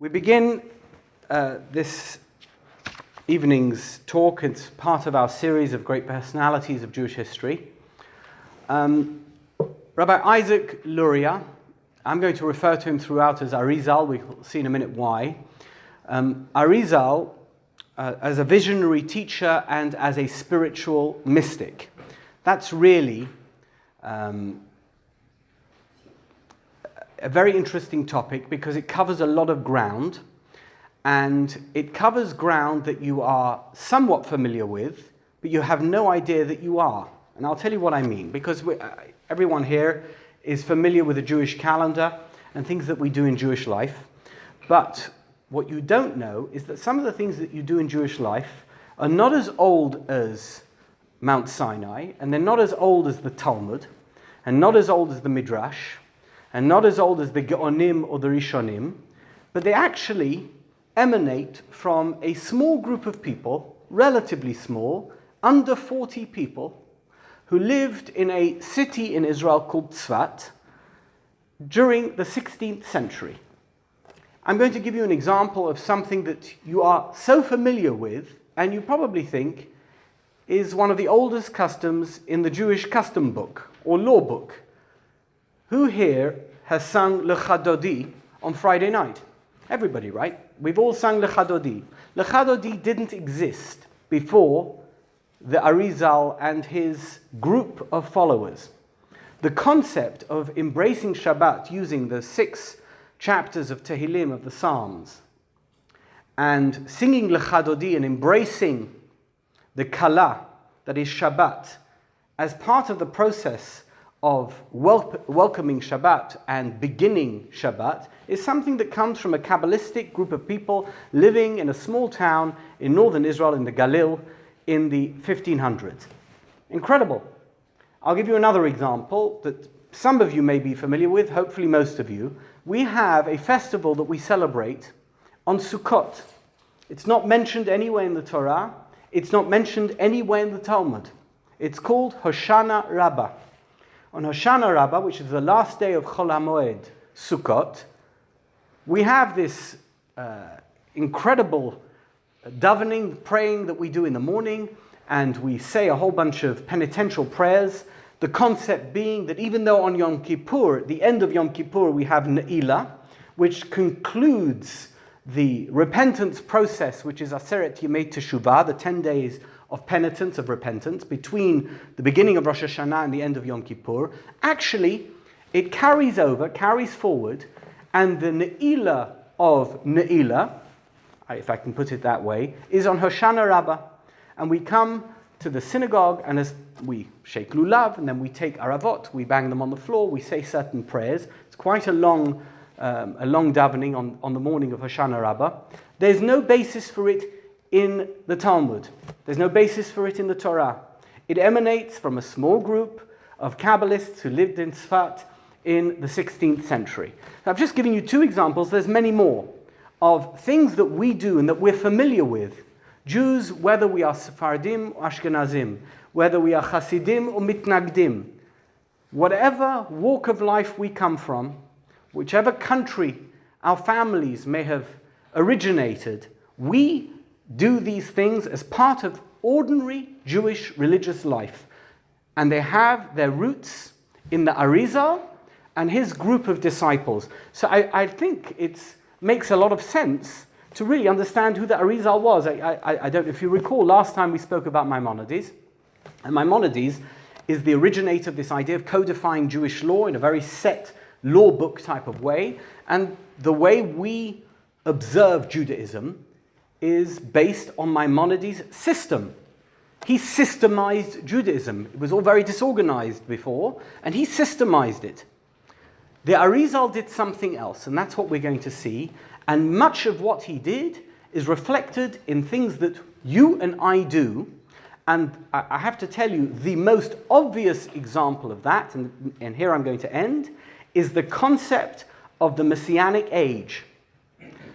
We begin this evening's talk. It's part of our series of great personalities of Jewish history. Rabbi Isaac Luria, I'm going to refer to him throughout as Arizal. We'll see in a minute why. Arizal, as a visionary teacher and as a spiritual mystic. That's really a very interesting topic because it covers a lot of ground, and it covers ground that you are somewhat familiar with, but you have no idea that you are. And I'll tell you what I mean, because everyone here is familiar with the Jewish calendar and things that we do in Jewish life. But what you don't know is that some of the things that you do in Jewish life are not as old as Mount Sinai, and they're not as old as the Talmud, and not as old as the Midrash, and not as old as the Geonim or the Rishonim, but they actually emanate from a small group of people, relatively small, under 40 people, who lived in a city in Israel called Tzfat during the 16th century. I'm going to give you an example of something that you are so familiar with, and you probably think is one of the oldest customs in the Jewish custom book or law book. Who here has sung Lechadodi on Friday night? Everybody, right? We've all sung Lechadodi. Lechadodi didn't exist before the Arizal and his group of followers. The concept of embracing Shabbat using the 6 chapters of Tehillim, of the Psalms, and singing Lechadodi and embracing the Kala, that is Shabbat, as part of the process of welcoming Shabbat and beginning Shabbat, is something that comes from a kabbalistic group of people living in a small town in northern Israel, in the Galil, in the 1500s. Incredible. I'll give you another example that some of you may be familiar with, hopefully most of you. We have a festival that we celebrate on Sukkot. It's not mentioned anywhere in the Torah. It's not mentioned anywhere in the Talmud. It's called Hoshana Rabbah. On Hoshana Rabbah, which is the last day of Chol HaMoed, Sukkot, we have this incredible davening, praying that we do in the morning, and we say a whole bunch of penitential prayers, the concept being that even though on Yom Kippur, at the end of Yom Kippur, we have Ne'ilah, which concludes the repentance process, which is Aseret Yemei Teshuvah, the 10 days of penitence, of repentance, between the beginning of Rosh Hashanah and the end of Yom Kippur, actually, it carries forward, and the Ne'ilah of Ne'ilah, if I can put it that way, is on Hoshana Rabbah. And we come to the synagogue, and as we shake lulav, and then we take aravot, we bang them on the floor, we say certain prayers. It's quite a long davening on the morning of Hoshana Rabbah. There's no basis for it in the Talmud. There's no basis for it in the Torah. It emanates from a small group of Kabbalists who lived in Tzfat in the 16th century. Now, I've just given you 2 examples. There's many more of things that we do and that we're familiar with. Jews, whether we are Sephardim or Ashkenazim, whether we are Hasidim or Mitnagdim, whatever walk of life we come from, whichever country our families may have originated, we do these things as part of ordinary Jewish religious life. And they have their roots in the Arizal and his group of disciples. So I think it makes a lot of sense to really understand who the Arizal was. I don't know if you recall, last time we spoke about Maimonides. And Maimonides is the originator of this idea of codifying Jewish law in a very set law book type of way. And the way we observe Judaism is based on Maimonides' system. He systemized Judaism. It was all very disorganized before, and he systemized it. The Arizal did something else, and that's what we're going to see. And much of what he did is reflected in things that you and I do. And I have to tell you, the most obvious example of that, and here I'm going to end, is the concept of the Messianic age.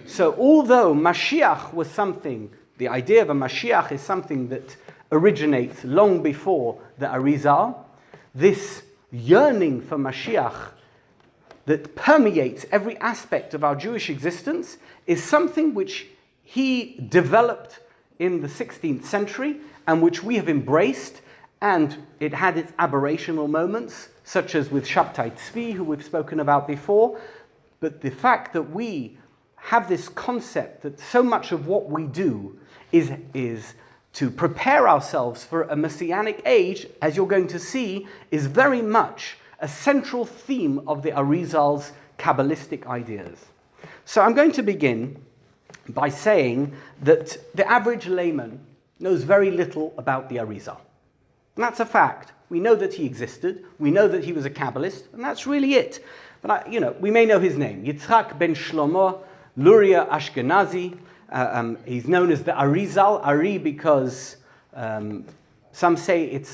So although Mashiach was something, the idea of a Mashiach is something that originates long before the Arizal, this yearning for Mashiach that permeates every aspect of our Jewish existence is something which he developed in the 16th century and which we have embraced, and it had its aberrational moments, such as with Shabtai Tzvi, who we've spoken about before. But the fact that we have this concept that so much of what we do is to prepare ourselves for a messianic age, as you're going to see, is very much a central theme of the Arizal's kabbalistic ideas. So I'm going to begin by saying that the average layman knows very little about the Arizal. And that's a fact. We know that he existed, we know that he was a Kabbalist, and that's really it. But we may know his name, Yitzchak ben Shlomo Luria Ashkenazi. He's known as the Arizal, Ari, because some say it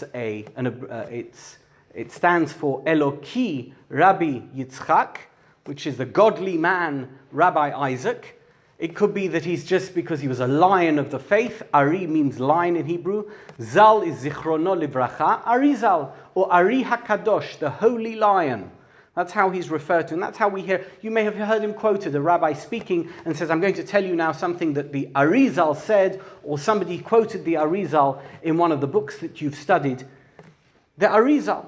stands for Eloki Rabbi Yitzchak, which is the godly man Rabbi Isaac. It could be that he's just because he was a lion of the faith. Ari means lion in Hebrew. Zal is Zichrono Livracha. Arizal, or Ari Hakadosh, the holy lion. That's how he's referred to, and that's how we hear. You may have heard him quoted, a rabbi speaking and says, I'm going to tell you now something that the Arizal said, or somebody quoted the Arizal in one of the books that you've studied. The Arizal,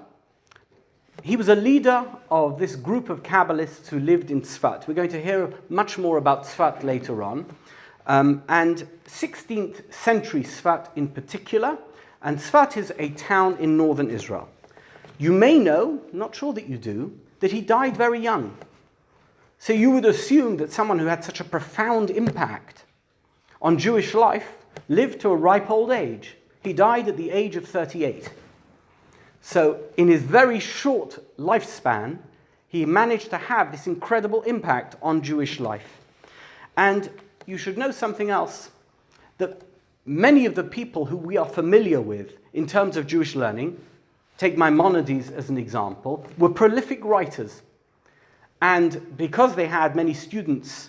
he was a leader of this group of Kabbalists who lived in Tzfat. We're going to hear much more about Tzfat later on. And 16th century Tzfat in particular, and Tzfat is a town in northern Israel. You may know, not sure that you do, that he died very young. So you would assume that someone who had such a profound impact on Jewish life lived to a ripe old age. He died at the age of 38. So in his very short lifespan, he managed to have this incredible impact on Jewish life. And you should know something else, that many of the people who we are familiar with in terms of Jewish learning, take Maimonides as an example, were prolific writers. And because they had many students,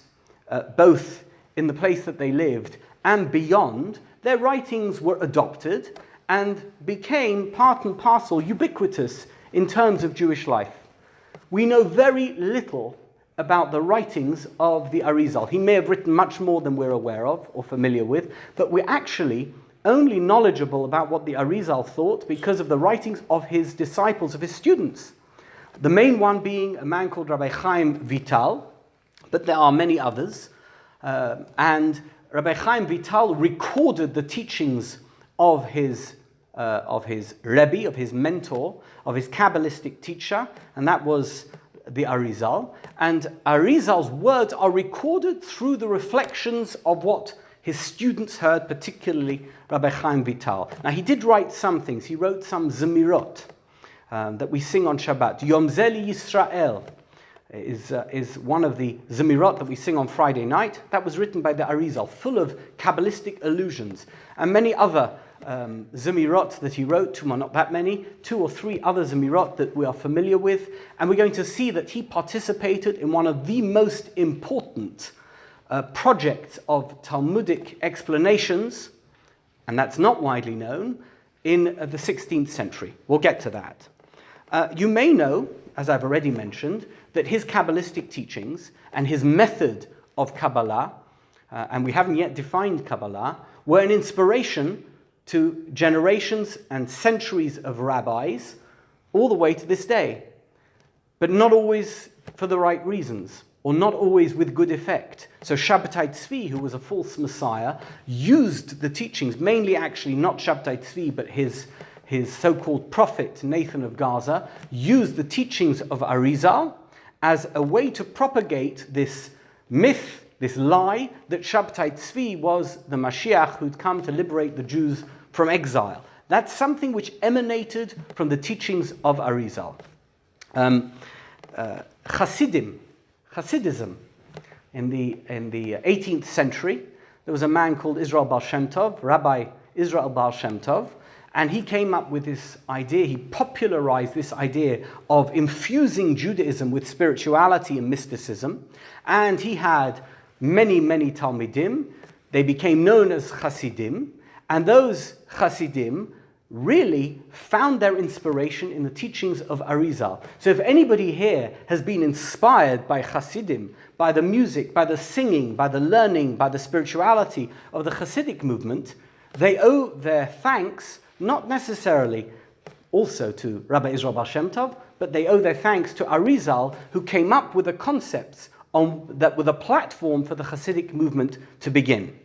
both in the place that they lived and beyond, their writings were adopted and became part and parcel, ubiquitous in terms of Jewish life. We know very little about the writings of the Arizal. He may have written much more than we're aware of or familiar with, but we're actually only knowledgeable about what the Arizal thought because of the writings of his disciples, of his students. The main one being a man called Rabbi Chaim Vital, but there are many others. And Rabbi Chaim Vital recorded the teachings of his Rebbe, of his mentor, of his Kabbalistic teacher, and that was the Arizal. And Arizal's words are recorded through the reflections of what his students heard, particularly Rabbi Chaim Vital. Now, he did write some things. He wrote some Zemirot that we sing on Shabbat. Yom Zeli Yisrael is one of the Zemirot that we sing on Friday night. That was written by the Arizal, full of Kabbalistic allusions. And many other Zemirot that he wrote, not that many, 2 or 3 other Zemirot that we are familiar with. And we're going to see that he participated in one of the most important projects of Talmudic explanations, and that's not widely known, in the 16th century. We'll get to that. You may know, as I've already mentioned, that his Kabbalistic teachings and his method of Kabbalah, and we haven't yet defined Kabbalah, were an inspiration to generations and centuries of rabbis all the way to this day, but not always for the right reasons, or not always with good effect. So Shabtai Tzvi, who was a false messiah, used the teachings, mainly actually not Shabtai Tzvi, but his so-called prophet, Nathan of Gaza, used the teachings of Arizal as a way to propagate this myth, this lie, that Shabtai Tzvi was the Mashiach who'd come to liberate the Jews from exile. That's something which emanated from the teachings of Arizal. Hasidism. In the 18th century, there was a man called Israel Baal Shem Tov, Rabbi Israel Baal Shem Tov, and he came up with this idea, he popularized this idea of infusing Judaism with spirituality and mysticism, and he had many, many Talmidim. They became known as Hasidim, and those Hasidim really found their inspiration in the teachings of Arizal. So if anybody here has been inspired by Hasidim, by the music, by the singing, by the learning, by the spirituality of the Hasidic movement, they owe their thanks not necessarily also to Rabbi Israel Bar Shem Tov, but they owe their thanks to Arizal, who came up with the concepts that were the platform for the Hasidic movement to begin.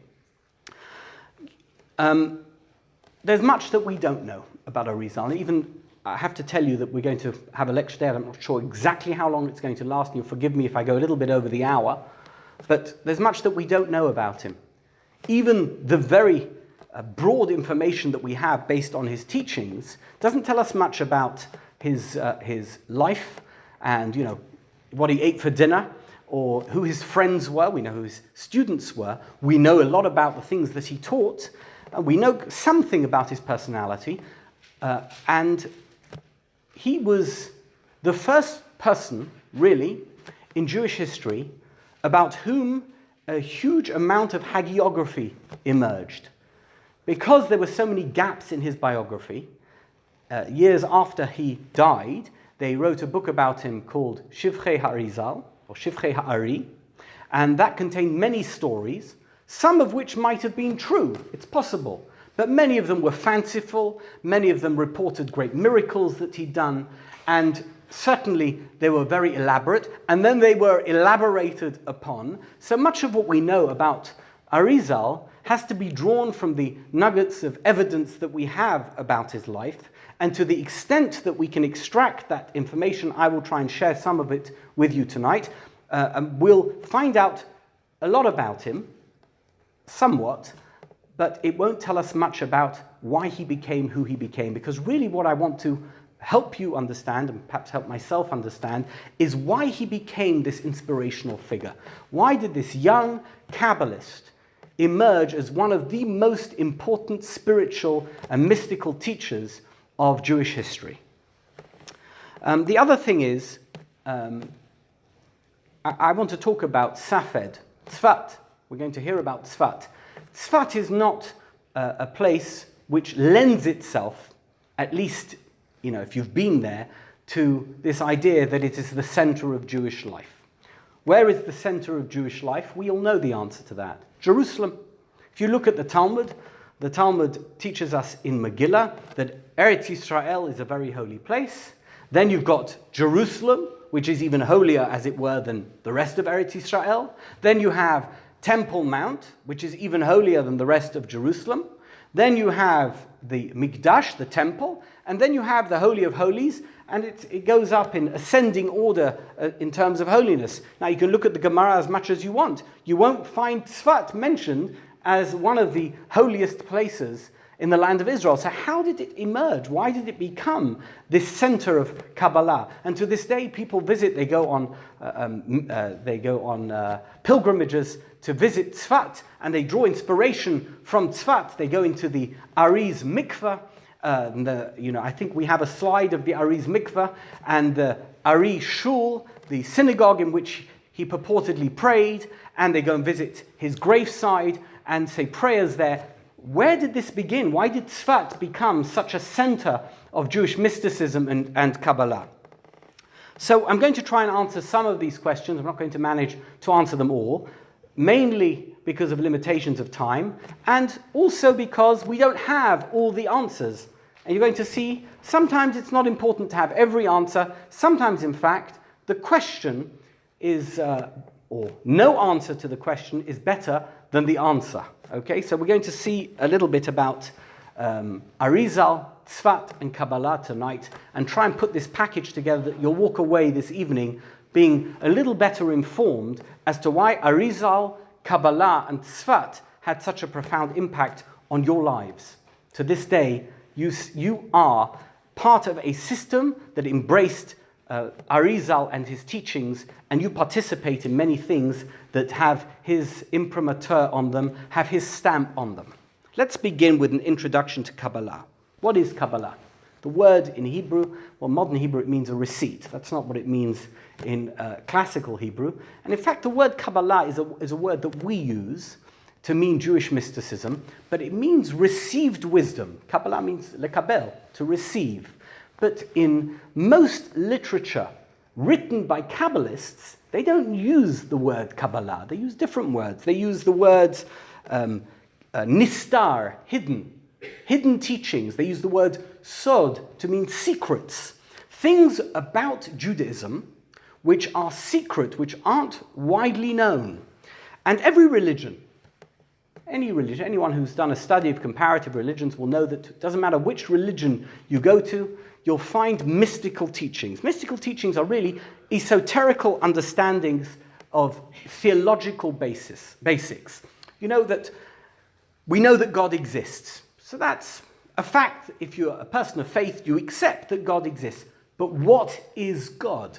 There's much that we don't know about Arizal. And even I have to tell you that we're going to have a lecture there. I'm not sure exactly how long it's going to last, and you'll forgive me if I go a little bit over the hour. But there's much that we don't know about him. Even the very broad information that we have based on his teachings doesn't tell us much about his life and, what he ate for dinner, or who his friends were. We know who his students were. We know a lot about the things that he taught. We know something about his personality, and he was the first person, really, in Jewish history about whom a huge amount of hagiography emerged. Because there were so many gaps in his biography, years after he died, they wrote a book about him called Shivchei Ha'arizal, or Shivchei Ha'ari, and that contained many stories, some of which might have been true, it's possible, but many of them were fanciful, many of them reported great miracles that he'd done, and certainly they were very elaborate, and then they were elaborated upon. So much of what we know about Arizal has to be drawn from the nuggets of evidence that we have about his life, and to the extent that we can extract that information, I will try and share some of it with you tonight. And we'll find out a lot about him, somewhat, but it won't tell us much about why he became who he became, because really what I want to help you understand, and perhaps help myself understand, is why he became this inspirational figure. Why did this young Kabbalist emerge as one of the most important spiritual and mystical teachers of Jewish history? The other thing is, I want to talk about Safed, Tzfat. We're going to hear about Tzfat. Tzfat is not a place which lends itself, at least, if you've been there, to this idea that it is the center of Jewish life. Where is the center of Jewish life? We all know the answer to that. Jerusalem. If you look at the Talmud teaches us in Megillah that Eretz Yisrael is a very holy place. Then you've got Jerusalem, which is even holier, as it were, than the rest of Eretz Yisrael. Then you have Temple Mount, which is even holier than the rest of Jerusalem. Then you have the Mikdash, the temple, and then you have the Holy of Holies, and it goes up in ascending order in terms of holiness. Now you can look at the Gemara as much as you want. You won't find Tzfat mentioned as one of the holiest places in the land of Israel. So how did it emerge? Why did it become this center of Kabbalah? And to this day, people visit. They go on pilgrimages to visit Tzfat, and they draw inspiration from Tzfat. They go into the Ari's mikveh. I think we have a slide of the Ari's mikveh and the Ari shul, the synagogue in which he purportedly prayed, and they go and visit his graveside and say prayers there. Where did this begin? Why did Tzfat become such a center of Jewish mysticism and Kabbalah? So I'm going to try and answer some of these questions. I'm not going to manage to answer them all, mainly because of limitations of time, and also because we don't have all the answers. And you're going to see, sometimes it's not important to have every answer. Sometimes, in fact, the question is, or no answer to the question is better than the answer. Okay, so we're going to see a little bit about Arizal, Tzfat, and Kabbalah tonight, and try and put this package together that you'll walk away this evening being a little better informed as to why Arizal, Kabbalah, and Tzfat had such a profound impact on your lives. To this day, you are part of a system that embraced Arizal and his teachings, and you participate in many things that have his imprimatur on them, have his stamp on them. Let's begin with an introduction to Kabbalah. What is Kabbalah? The word in Hebrew, modern Hebrew, it means a receipt. That's not what it means in classical Hebrew. And in fact, the word Kabbalah is a word that we use to mean Jewish mysticism, but it means received wisdom. Kabbalah means lekabel, to receive. But in most literature written by Kabbalists, they don't use the word Kabbalah. They use different words. They use the words nistar, hidden teachings. They use the word sod to mean secrets. Things about Judaism which are secret, which aren't widely known. And every religion, any religion, anyone who's done a study of comparative religions will know that it doesn't matter which religion you go to, you'll find mystical teachings. Mystical teachings are really esoterical understandings of theological basics. You know that we know that God exists. So that's a fact. If you're a person of faith, you accept that God exists. But what is God?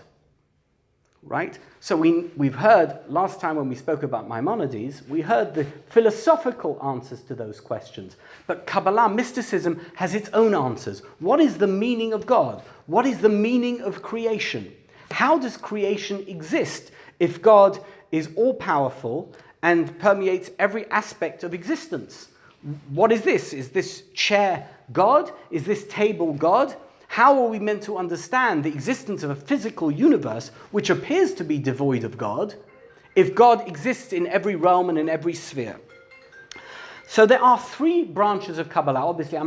Right? So we've heard, last time when we spoke about Maimonides, we heard the philosophical answers to those questions. But Kabbalah, mysticism, has its own answers. What is the meaning of God? What is the meaning of creation? How does creation exist if God is all-powerful and permeates every aspect of existence? What is this? Is this chair God? Is this table God? How are we meant to understand the existence of a physical universe which appears to be devoid of God if God exists in every realm and in every sphere? So there are three branches of Kabbalah. Obviously,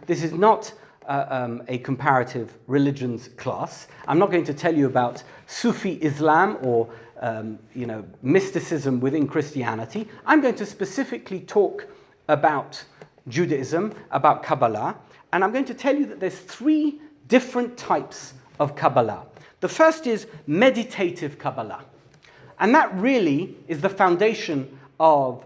this is not a comparative religions class. I'm not going to tell you about Sufi Islam or mysticism within Christianity. I'm going to specifically talk about Judaism, about Kabbalah. And I'm going to tell you that there's three different types of Kabbalah. The first is meditative Kabbalah. And that really is the foundation of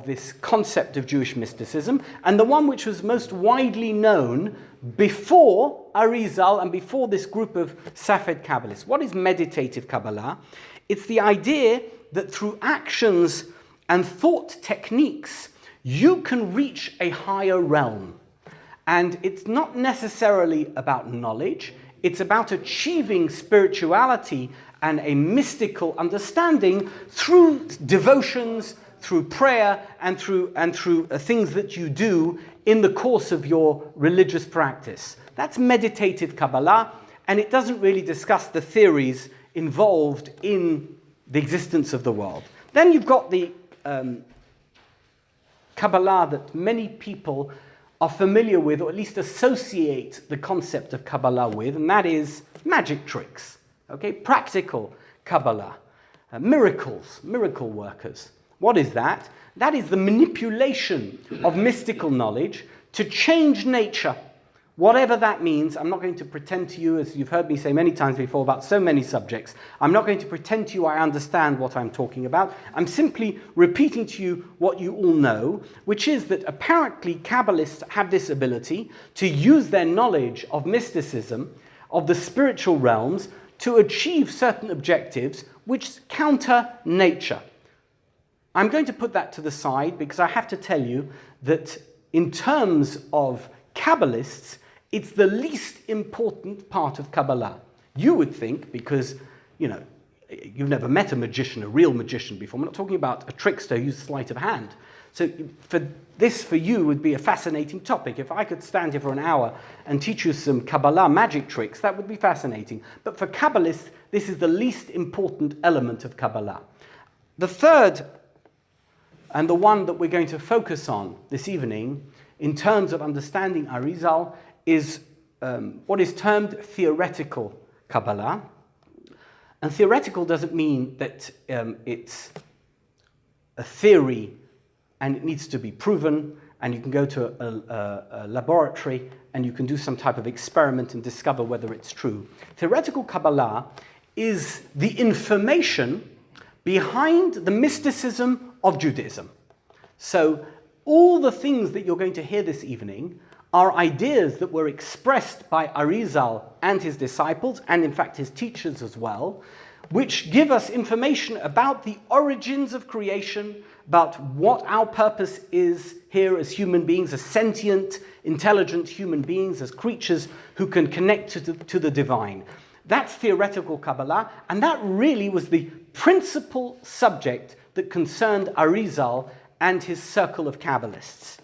this concept of Jewish mysticism, and the one which was most widely known before Arizal and before this group of Safed Kabbalists. What is meditative Kabbalah? It's the idea that through actions and thought techniques, you can reach a higher realm. And it's not necessarily about knowledge, it's about achieving spirituality and a mystical understanding through devotions, through prayer, and through things that you do in the course of your religious practice. That's meditative Kabbalah, and it doesn't really discuss the theories involved in the existence of the world. Then you've got the Kabbalah that many people are familiar with, or at least associate the concept of Kabbalah with, and that is magic tricks, okay? Practical Kabbalah, miracle workers. What is that? That is the manipulation of mystical knowledge to change nature, whatever that means. I'm not going to pretend to you, as you've heard me say many times before about so many subjects, I'm not going to pretend to you I understand what I'm talking about. I'm simply repeating to you what you all know, which is that apparently Kabbalists have this ability to use their knowledge of mysticism, of the spiritual realms, to achieve certain objectives which counter nature. I'm going to put that to the side because I have to tell you that in terms of Kabbalists, it's the least important part of Kabbalah. You would think, because, you've never met a magician, a real magician before. We're not talking about a trickster who's sleight of hand. So for you would be a fascinating topic. If I could stand here for an hour and teach you some Kabbalah magic tricks, that would be fascinating. But for Kabbalists, this is the least important element of Kabbalah. The third, and the one that we're going to focus on this evening, in terms of understanding Arizal, is what is termed theoretical Kabbalah. And theoretical doesn't mean that it's a theory and it needs to be proven, and you can go to a laboratory and you can do some type of experiment and discover whether it's true. Theoretical Kabbalah is the information behind the mysticism of Judaism. So all the things that you're going to hear this evening are ideas that were expressed by Arizal and his disciples, and in fact his teachers as well, which give us information about the origins of creation, about what our purpose is here as human beings, as sentient, intelligent human beings, as creatures who can connect to the divine. That's theoretical Kabbalah, and that really was the principal subject that concerned Arizal and his circle of Kabbalists.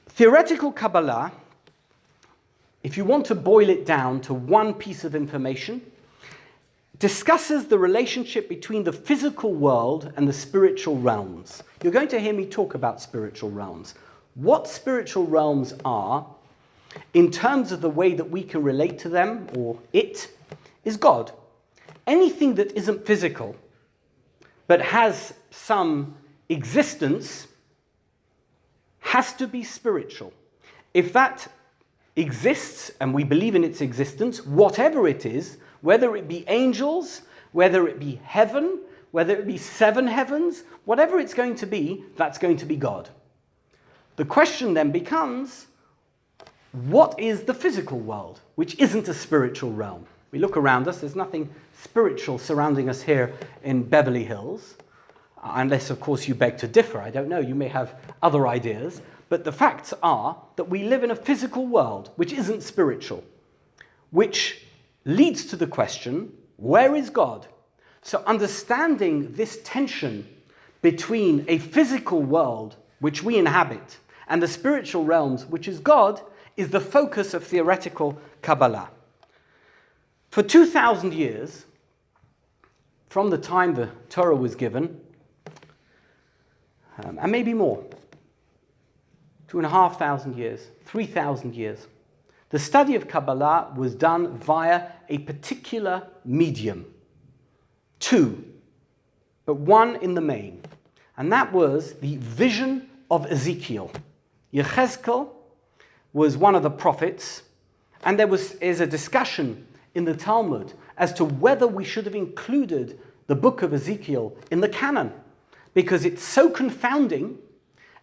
Theoretical Kabbalah, if you want to boil it down to one piece of information, discusses the relationship between the physical world and the spiritual realms. You're going to hear me talk about spiritual realms. What spiritual realms are, in terms of the way that we can relate to them, or it, is God. Anything that isn't physical, but has some existence, has to be spiritual. If that exists, and we believe in its existence, whatever it is, whether it be angels, whether it be heaven, whether it be seven heavens, whatever it's going to be, that's going to be God. The question then becomes, what is the physical world, which isn't a spiritual realm? We look around us, there's nothing spiritual surrounding us here in Beverly Hills, unless, of course, you beg to differ. I don't know, you may have other ideas, but the facts are that we live in a physical world, which isn't spiritual, which leads to the question, where is God? So understanding this tension between a physical world, which we inhabit, and the spiritual realms, which is God, is the focus of theoretical Kabbalah. For 2,000 years, from the time the Torah was given, and maybe more, 2,500 years, 3,000 years, the study of Kabbalah was done via a particular medium. Two, but one in the main. And that was the vision of Ezekiel. Yechezkel was one of the prophets, and there is a discussion in the Talmud as to whether we should have included the book of Ezekiel in the canon, because it's so confounding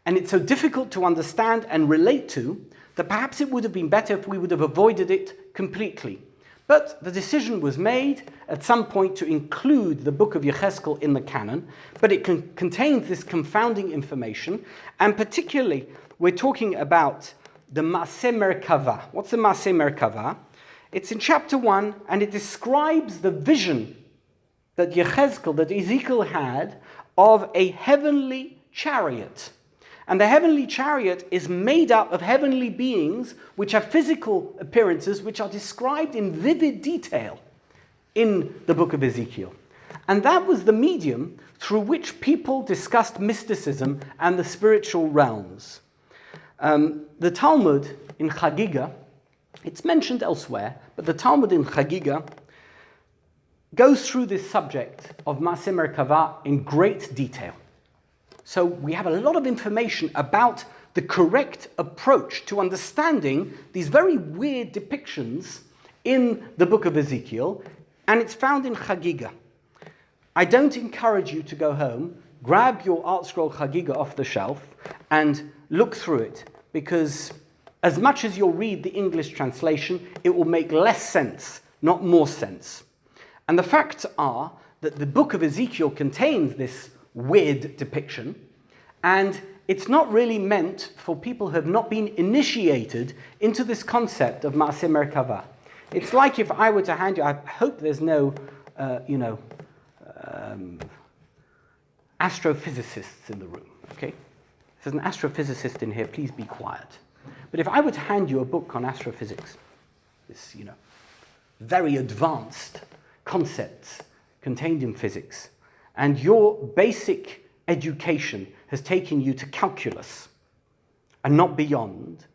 and it's so difficult to understand and relate to that perhaps it would have been better if we would have avoided it completely. But the decision was made at some point to include the book of Yechezkel in the canon, but it contains this confounding information, and particularly we're talking about the Maaseh Merkavah. What's the Maaseh Merkavah? It's in chapter 1, and it describes the vision that Yechezkel, that Ezekiel had, of a heavenly chariot. And the heavenly chariot is made up of heavenly beings which have physical appearances which are described in vivid detail in the book of Ezekiel. And that was the medium through which people discussed mysticism and the spiritual realms. The Talmud in Chagiga, it's mentioned elsewhere, but the Talmud in Chagiga goes through this subject of Maaseh Merkavah in great detail. So we have a lot of information about the correct approach to understanding these very weird depictions in the book of Ezekiel, and it's found in Chagiga. I don't encourage you to go home, grab your Art Scroll Chagiga off the shelf, and look through it, because as much as you'll read the English translation, it will make less sense, not more sense. And the facts are that the book of Ezekiel contains this weird depiction, and it's not really meant for people who have not been initiated into this concept of Maaseh Merkavah. It's like if I were to hand you, I hope there's no, astrophysicists in the room, okay? If there's an astrophysicist in here, please be quiet. But if I were to hand you a book on astrophysics, this, very advanced concepts contained in physics, and your basic education has taken you to calculus and not beyond,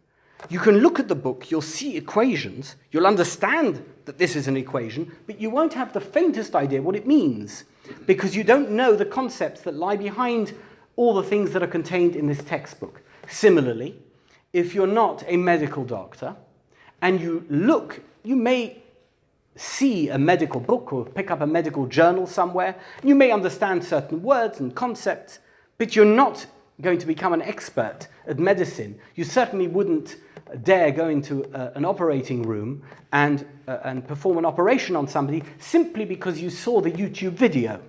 you can look at the book, you'll see equations, you'll understand that this is an equation, but you won't have the faintest idea what it means, because you don't know the concepts that lie behind all the things that are contained in this textbook. Similarly, if you're not a medical doctor, and you look, you may see a medical book or pick up a medical journal somewhere. You may understand certain words and concepts, but you're not going to become an expert at medicine. You certainly wouldn't dare go into an operating room and perform an operation on somebody simply because you saw the YouTube video.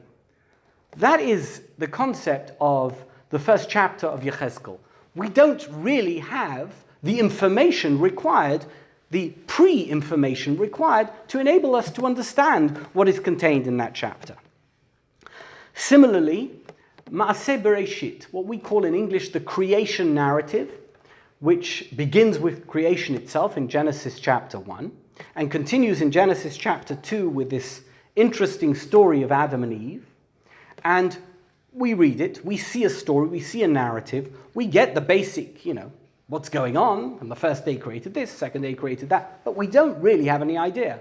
That is the concept of the first chapter of Yechezkel. We don't really have the information required, the pre-information required to enable us to understand what is contained in that chapter. Similarly, Maaseh Bereshit, what we call in English the creation narrative, which begins with creation itself in Genesis chapter 1 and continues in Genesis chapter 2 with this interesting story of Adam and Eve. And we read it, we see a story, we see a narrative, we get the basic, what's going on, and the first day created this, second day created that, but we don't really have any idea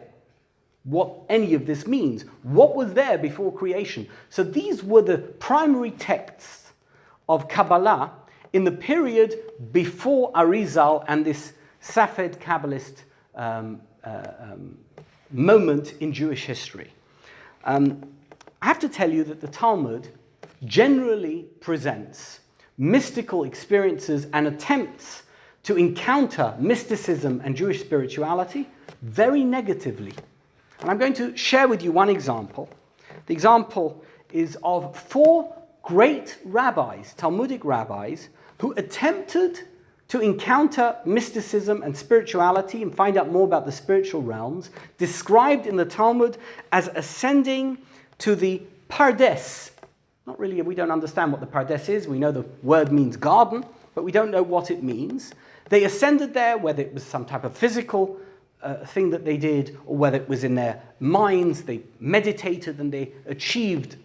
what any of this means. What was there before creation? So these were the primary texts of Kabbalah in the period before Arizal and this Safed Kabbalist moment in Jewish history. I have to tell you that the Talmud generally presents mystical experiences and attempts to encounter mysticism and Jewish spirituality very negatively. And I'm going to share with you one example. The example is of 4 great rabbis, Talmudic rabbis, who attempted to encounter mysticism and spirituality and find out more about the spiritual realms, described in the Talmud as ascending to the Pardes. Not really, we don't understand what the Pardes is. We know the word means garden, but we don't know what it means. They ascended there, whether it was some type of physical thing that they did, or whether it was in their minds, they meditated and they achieved,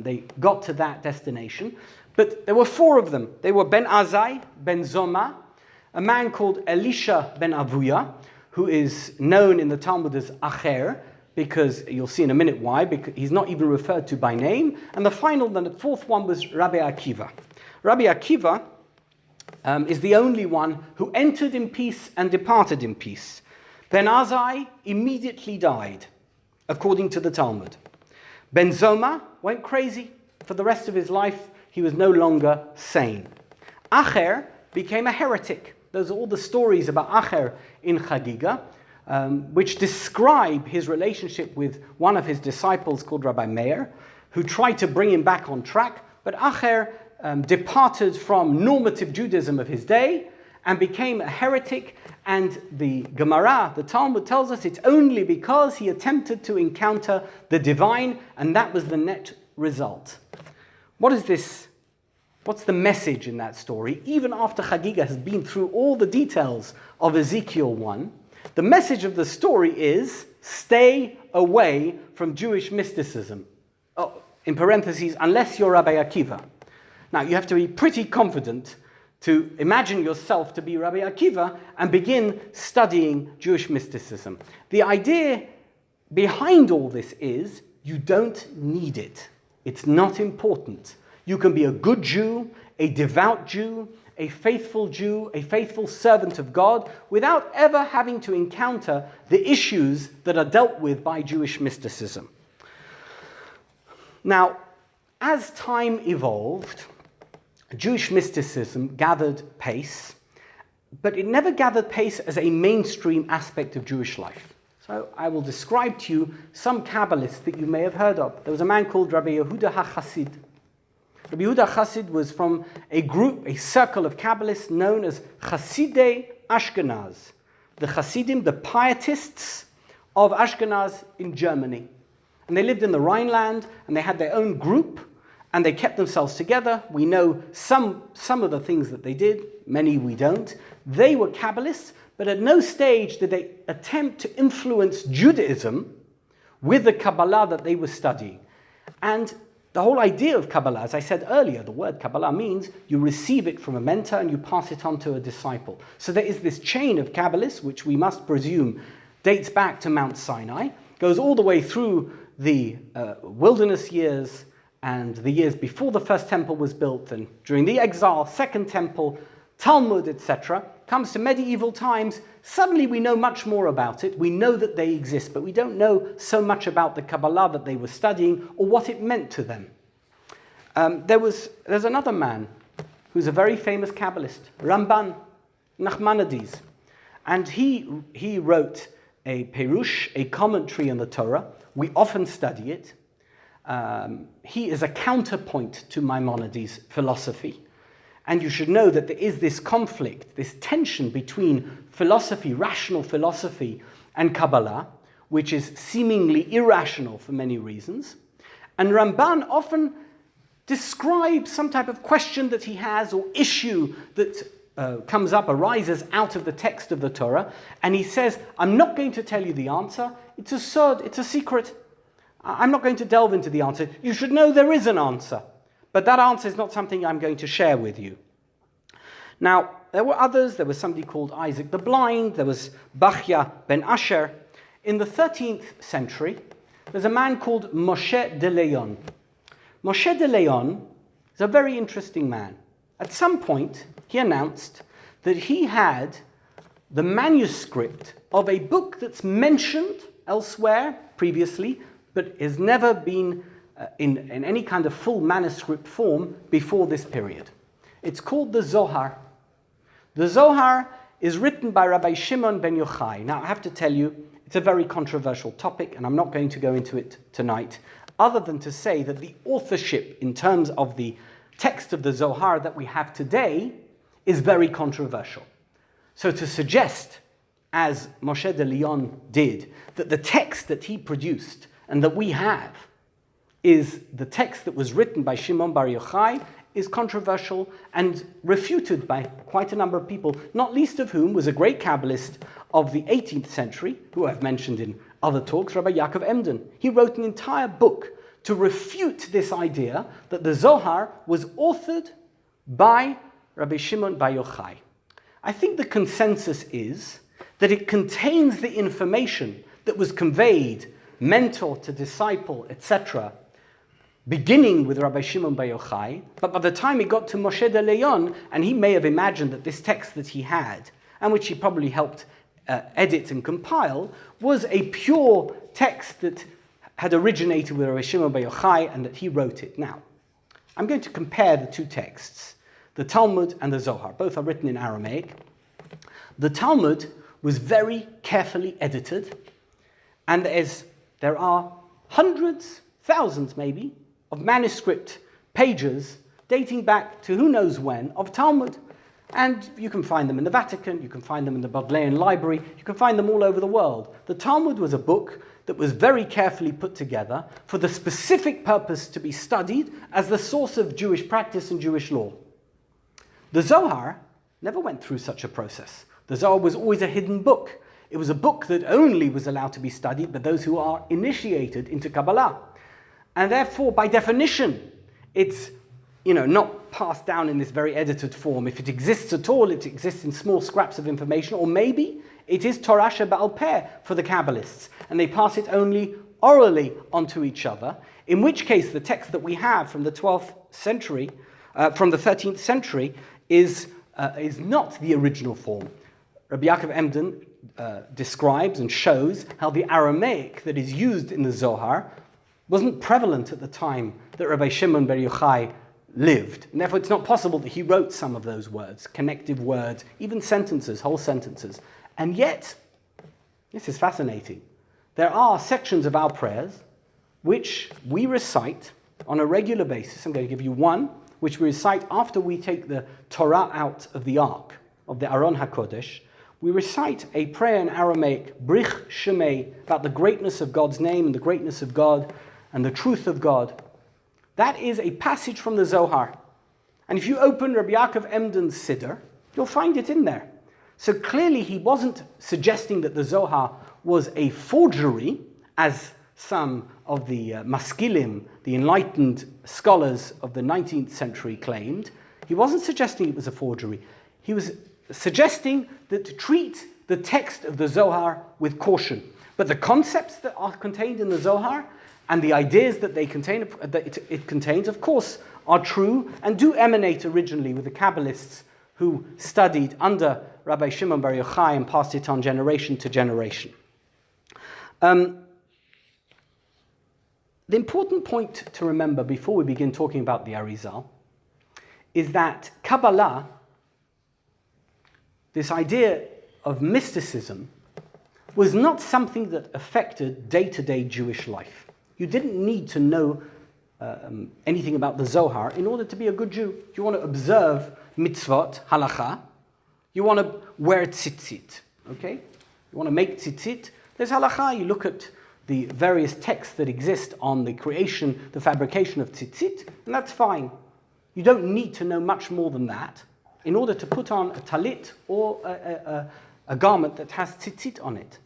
they got to that destination. But there were 4 of them. They were Ben Azai, Ben Zoma, a man called Elisha ben Avuya, who is known in the Talmud as Acher, because you'll see in a minute why, because he's not even referred to by name. And the 4th one was Rabbi Akiva. Rabbi Akiva is the only one who entered in peace and departed in peace. Ben Azai immediately died, according to the Talmud. Ben Zoma went crazy. For the rest of his life, he was no longer sane. Acher became a heretic. Those are all the stories about Acher in Chagiga, which describe his relationship with one of his disciples called Rabbi Meir, who tried to bring him back on track. But Acher departed from normative Judaism of his day and became a heretic. And the Gemara, the Talmud, tells us it's only because he attempted to encounter the divine, and that was the net result. What is this? What's the message in that story? Even after Chagiga has been through all the details of Ezekiel 1, the message of the story is stay away from Jewish mysticism. Oh, in parentheses, unless you're Rabbi Akiva. Now, you have to be pretty confident to imagine yourself to be Rabbi Akiva and begin studying Jewish mysticism. The idea behind all this is you don't need it. It's not important. You can be a good Jew, a devout Jew, a faithful servant of God, without ever having to encounter the issues that are dealt with by Jewish mysticism. Now, as time evolved, Jewish mysticism gathered pace, but it never gathered pace as a mainstream aspect of Jewish life. So I will describe to you some Kabbalists that you may have heard of. There was a man called Rabbi Yehuda HaChassid. Rabbi Yehuda HaChassid was from a group, a circle of Kabbalists known as Hasidei Ashkenaz. The Hasidim, the pietists of Ashkenaz in Germany. And they lived in the Rhineland, and they had their own group, and they kept themselves together. We know some of the things that they did, many we don't. They were Kabbalists, but at no stage did they attempt to influence Judaism with the Kabbalah that they were studying. And the whole idea of Kabbalah, as I said earlier, the word Kabbalah means you receive it from a mentor and you pass it on to a disciple. So there is this chain of Kabbalists, which we must presume dates back to Mount Sinai, goes all the way through the wilderness years, and the years before the first temple was built, and during the exile, second temple, Talmud, etc., comes to medieval times. Suddenly we know much more about it. We know that they exist, but we don't know so much about the Kabbalah that they were studying or what it meant to them. There's another man who's a very famous Kabbalist, Ramban Nachmanides, and he wrote a Perush, a commentary on the Torah. We often study it. He is a counterpoint to Maimonides' philosophy. And you should know that there is this conflict, this tension between philosophy, rational philosophy, and Kabbalah, which is seemingly irrational for many reasons. And Ramban often describes some type of question that he has or issue that arises out of the text of the Torah, and he says, I'm not going to tell you the answer, it's a sod, it's a secret. I'm not going to delve into the answer. You should know there is an answer, but that answer is not something I'm going to share with you. Now, there were others. There was somebody called Isaac the Blind. There was Bachya ben Asher. In the 13th century, there's a man called Moshe de Leon. Moshe de Leon is a very interesting man. At some point, he announced that he had the manuscript of a book that's mentioned elsewhere previously, but has never been in any kind of full manuscript form before this period. It's called the Zohar. The Zohar is written by Rabbi Shimon ben Yochai. Now, I have to tell you, it's a very controversial topic, and I'm not going to go into it tonight, other than to say that the authorship in terms of the text of the Zohar that we have today is very controversial. So to suggest, as Moshe de Leon did, that the text that he produced and that we have is the text that was written by Shimon bar Yochai is controversial and refuted by quite a number of people, not least of whom was a great Kabbalist of the 18th century, who I've mentioned in other talks, Rabbi Yaakov Emden. He wrote an entire book to refute this idea that the Zohar was authored by Rabbi Shimon bar Yochai. I think the consensus is that it contains the information that was conveyed, mentor to disciple, etc., beginning with Rabbi Shimon bar Yochai, but by the time he got to Moshe de Leon, and he may have imagined that this text that he had, and which he probably helped edit and compile, was a pure text that had originated with Rabbi Shimon bar Yochai and that he wrote it. Now, I'm going to compare the two texts, the Talmud and the Zohar. Both are written in Aramaic. The Talmud was very carefully edited, and there are hundreds, thousands maybe, of manuscript pages dating back to who knows when of Talmud. And you can find them in the Vatican, you can find them in the Bodleian Library, you can find them all over the world. The Talmud was a book that was very carefully put together for the specific purpose to be studied as the source of Jewish practice and Jewish law. The Zohar never went through such a process. The Zohar was always a hidden book. It was a book that only was allowed to be studied by those who are initiated into Kabbalah. And therefore, by definition, it's not passed down in this very edited form. If it exists at all, it exists in small scraps of information, or maybe it is Torah Sheba'al Peh for the Kabbalists, and they pass it only orally onto each other, in which case the text that we have from the 12th century, from the 13th century, is not the original form. Rabbi Yaakov Emden describes and shows how the Aramaic that is used in the Zohar wasn't prevalent at the time that Rabbi Shimon bar Yochai lived. And therefore, it's not possible that he wrote some of those words, connective words, even sentences, whole sentences. And yet, this is fascinating. There are sections of our prayers which we recite on a regular basis. I'm going to give you one, which we recite after we take the Torah out of the Ark, of the Aron HaKodesh. We recite a prayer in Aramaic, Brich Shemei, about the greatness of God's name and the greatness of God and the truth of God. That is a passage from the Zohar. And if you open Rabbi Yaakov Emden's Siddur, you'll find it in there. So clearly he wasn't suggesting that the Zohar was a forgery, as some of the maskilim, the enlightened scholars of the 19th century claimed. He wasn't suggesting it was a forgery. He was suggesting that to treat the text of the Zohar with caution. But the concepts that are contained in the Zohar and the ideas that it contains, of course, are true and do emanate originally with the Kabbalists who studied under Rabbi Shimon bar Yochai and passed it on generation to generation. The important point to remember before we begin talking about the Arizal is that Kabbalah, this idea of mysticism, was not something that affected day-to-day Jewish life. You didn't need to know anything about the Zohar in order to be a good Jew. You want to observe mitzvot, halacha. You want to wear tzitzit, okay? You want to make tzitzit. There's halacha. You look at the various texts that exist on the creation, the fabrication of tzitzit, and that's fine. You don't need to know much more than that in order to put on a talit or a garment that has tzitzit on it.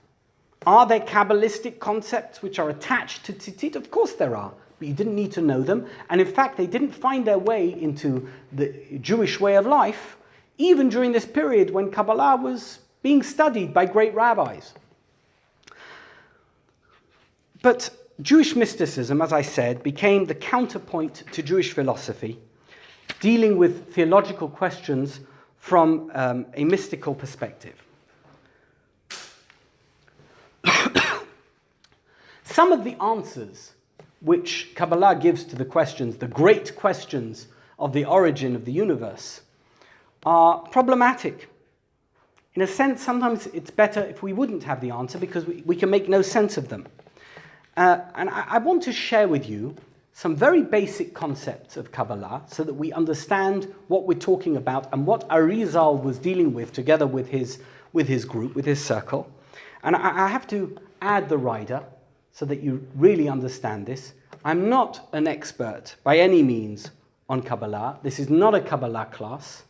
Are there kabbalistic concepts which are attached to tzitzit? Of course there are, but you didn't need to know them. And in fact, they didn't find their way into the Jewish way of life, even during this period when Kabbalah was being studied by great rabbis. But Jewish mysticism, as I said, became the counterpoint to Jewish philosophy, dealing with theological questions from a mystical perspective. Some of the answers which Kabbalah gives to the questions, the great questions of the origin of the universe, are problematic. In a sense, sometimes it's better if we wouldn't have the answer because we can make no sense of them. And I want to share with you some very basic concepts of Kabbalah so that we understand what we're talking about and what Arizal was dealing with together with his group, with his circle. And I have to add the rider so that you really understand this. I'm not an expert by any means on Kabbalah. This is not a Kabbalah class.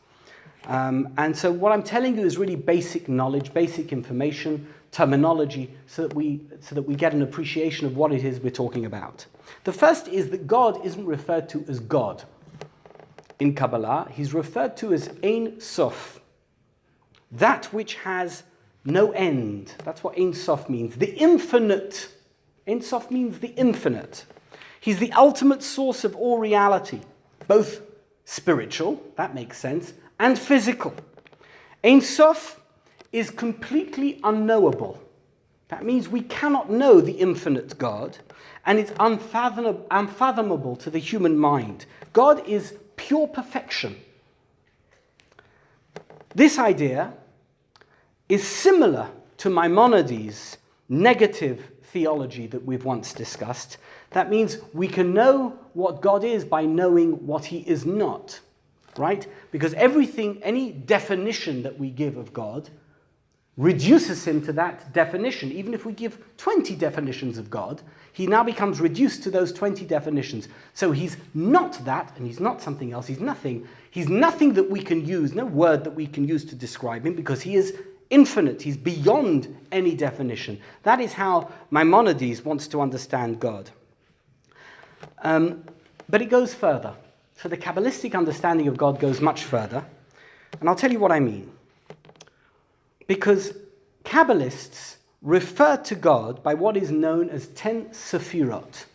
And so what I'm telling you is really basic knowledge, basic information, terminology, so that we get an appreciation of what it is we're talking about. The first is that God isn't referred to as God in Kabbalah. He's referred to as Ein Sof, that which has no end. That's what Ein Sof means. The infinite. Ein Sof means the infinite. He's the ultimate source of all reality, both spiritual, that makes sense, and physical. Ein Sof is completely unknowable. That means we cannot know the infinite God, and it's unfathomable to the human mind. God is pure perfection. This idea is similar to Maimonides' negative theology that we've once discussed. That means we can know what God is by knowing what he is not, right? Because everything, any definition that we give of God reduces him to that definition. Even if we give 20 definitions of God, he now becomes reduced to those 20 definitions. So he's not that, and he's not something else. He's nothing. He's nothing that we can use, no word that we can use to describe him, because he is infinite. He's beyond any definition. That is how Maimonides wants to understand God. But it goes further. So the Kabbalistic understanding of God goes much further. And I'll tell you what I mean. Because Kabbalists refer to God by what is known as 10 Sephirot.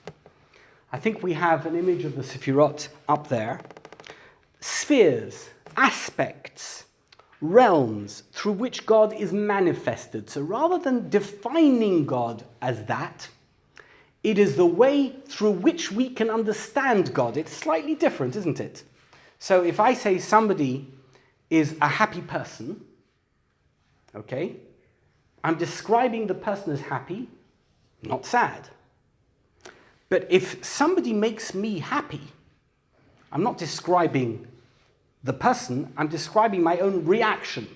I think we have an image of the Sephirot up there. Spheres, aspects, realms through which God is manifested. So rather than defining God as that, it is the way through which we can understand God. It's slightly different, isn't it? So if I say somebody is a happy person, okay, I'm describing the person as happy, not sad. But if somebody makes me happy, I'm not describing the person, I'm describing my own reaction.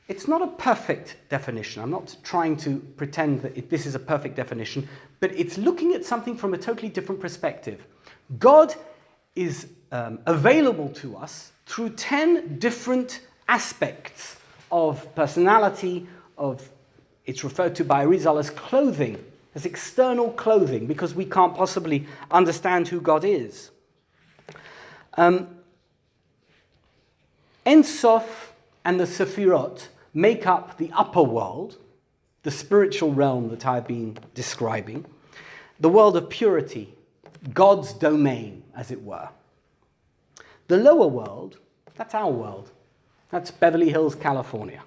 It's not a perfect definition. I'm not trying to pretend that this is a perfect definition, but it's looking at something from a totally different perspective. God is available to us through 10 different aspects of personality, it's referred to by Arizal as clothing, as external clothing, because we can't possibly understand who God is. Ein Sof and the Sephirot make up the upper world, the spiritual realm that I've been describing, the world of purity, God's domain, as it were. The lower world, that's our world. That's Beverly Hills, California,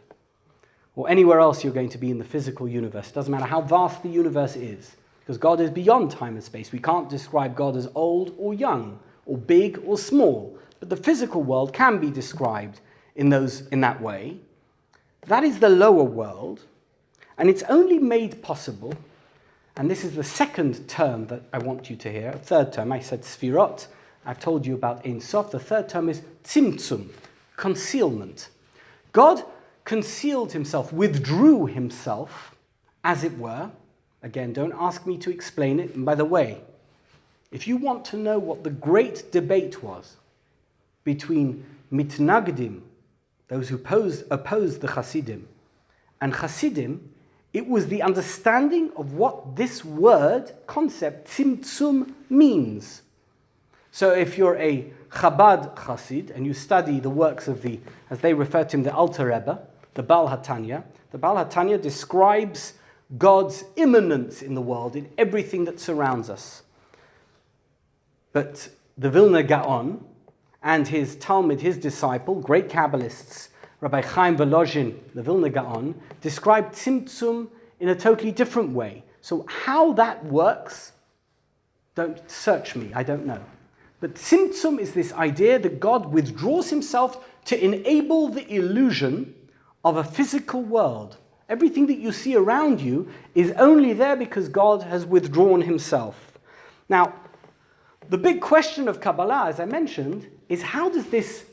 or anywhere else you're going to be in the physical universe. Doesn't matter how vast the universe is, because God is beyond time and space. We can't describe God as old or young, or big or small, but the physical world can be described in that way. That is the lower world, and it's only made possible, and this is the second term that I want you to hear. A third term, I said Sfirot. I've told you about Ein Sof. The third term is Tzimtzum, concealment. God concealed himself, withdrew himself, as it were, Again, don't ask me to explain it. And by the way, if you want to know what the great debate was between mitnagdim, those who opposed the Hasidim, and Hasidim, it was the understanding of what this word, concept, tzimtzum, means. So if you're a Chabad Chassid and you study the works of the, as they refer to him, the Alter Rebbe, the Baal HaTanya, the Baal HaTanya describes God's immanence in the world, in everything that surrounds us. But the Vilna Gaon and his Talmud, his disciple, great Kabbalists, Rabbi Chaim Volozhin, the Vilna Gaon, described Tzimtzum in a totally different way. So how that works, don't search me, I don't know. But Tzimtzum is this idea that God withdraws himself to enable the illusion of a physical world. Everything that you see around you is only there because God has withdrawn himself. Now, the big question of Kabbalah, as I mentioned, is how does this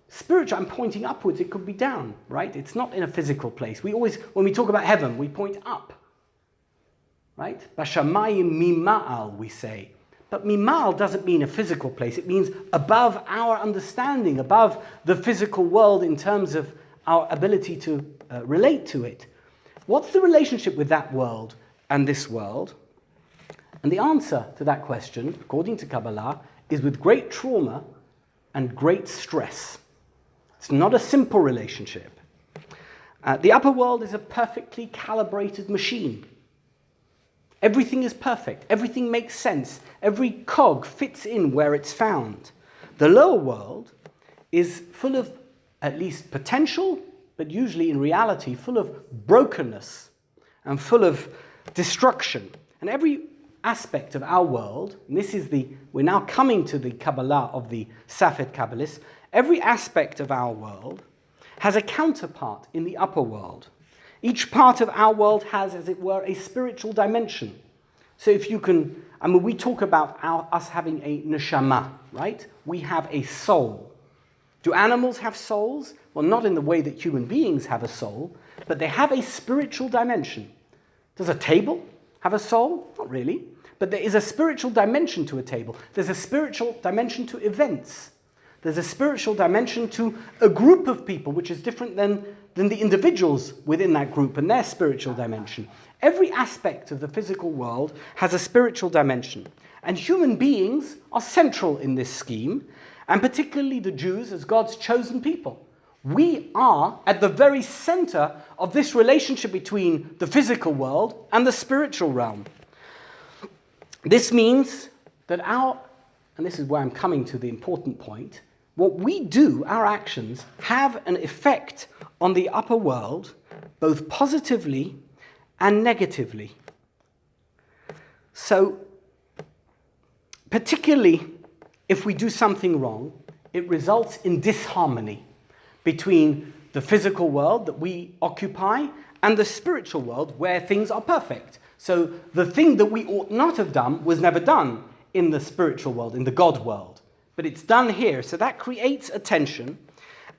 spiritual, I'm pointing upwards, it could be down, right? It's not in a physical place. We always, when we talk about heaven, we point up, right? Bashamayim mima'al, we say. But mima'al doesn't mean a physical place. It means above our understanding, above the physical world in terms of our ability to relate to it. What's the relationship with that world and this world? And the answer to that question, according to Kabbalah, is with great trauma and great stress. It's not a simple relationship. The upper world is a perfectly calibrated machine. Everything is perfect. Everything makes sense. Every cog fits in where it's found. The lower world is full of at least potential, but usually in reality, full of brokenness and full of destruction. And every aspect of our world, and this is we're now coming to the Kabbalah of the Safed Kabbalists, every aspect of our world has a counterpart in the upper world. Each part of our world has, as it were, a spiritual dimension. So if you can, we talk about us having a neshama, right? We have a soul. Do animals have souls? Well, not in the way that human beings have a soul, but they have a spiritual dimension. Does a table have a soul? Not really. But there is a spiritual dimension to a table. There's a spiritual dimension to events. There's a spiritual dimension to a group of people, which is different than the individuals within that group and their spiritual dimension. Every aspect of the physical world has a spiritual dimension. And human beings are central in this scheme, and particularly the Jews as God's chosen people. We are at the very center of this relationship between the physical world and the spiritual realm. This means that and this is where I'm coming to the important point, what we do, our actions, have an effect on the upper world, both positively and negatively. So, particularly if we do something wrong, it results in disharmony between the physical world that we occupy and the spiritual world where things are perfect. So the thing that we ought not have done was never done in the spiritual world, in the God world. But it's done here. So that creates a tension.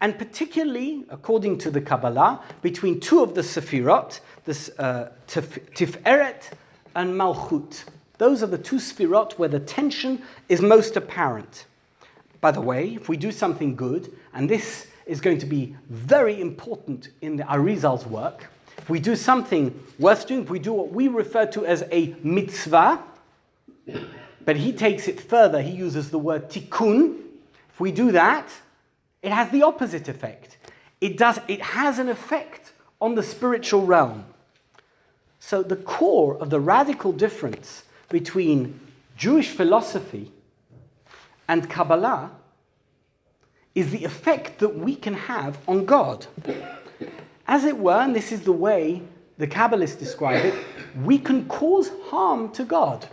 And particularly, according to the Kabbalah, between two of the Sefirot, Tiferet and Malchut. Those are the two Sefirot where the tension is most apparent. By the way, if we do something good, and this is going to be very important in the Arizal's work, if we do something worth doing, if we do what we refer to as a mitzvah, but he takes it further, he uses the word tikkun. If we do that, it has the opposite effect. It has an effect on the spiritual realm. So the core of the radical difference between Jewish philosophy and Kabbalah is the effect that we can have on God. As it were, and this is the way the Kabbalists describe it, we can cause harm to God.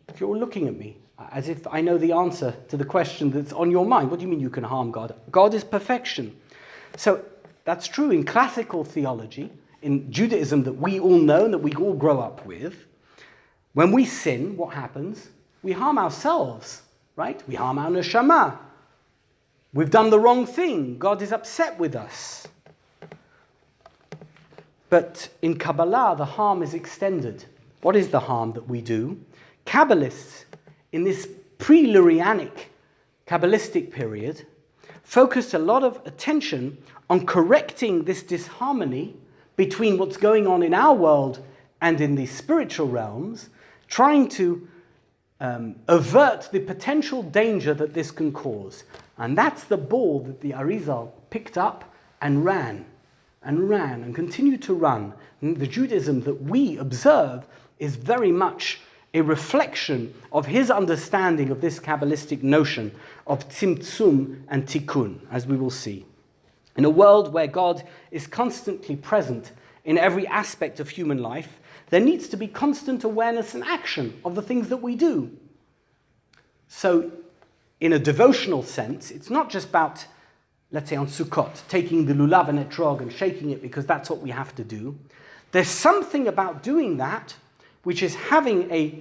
If you're looking at me, as if I know the answer to the question that's on your mind, what do you mean you can harm God? God is perfection. So that's true in classical theology, in Judaism that we all know and that we all grow up with. When we sin, what happens? We harm ourselves, right? We harm our neshama. We've done the wrong thing. God is upset with us. But in Kabbalah, the harm is extended. What is the harm that we do? Kabbalists, in this pre-Lorianic kabbalistic period, focused a lot of attention on correcting this disharmony between what's going on in our world and in the spiritual realms, trying to avert the potential danger that this can cause. And that's the ball that the Arizal picked up and ran and continued to run. And the Judaism that we observe is very much a reflection of his understanding of this kabbalistic notion of tzimtzum and tikkun, as we will see. In a world where God is constantly present in every aspect of human life, there needs to be constant awareness and action of the things that we do. So, in a devotional sense, it's not just about, let's say on Sukkot, taking the lulav and etrog and shaking it because that's what we have to do. There's something about doing that which is having a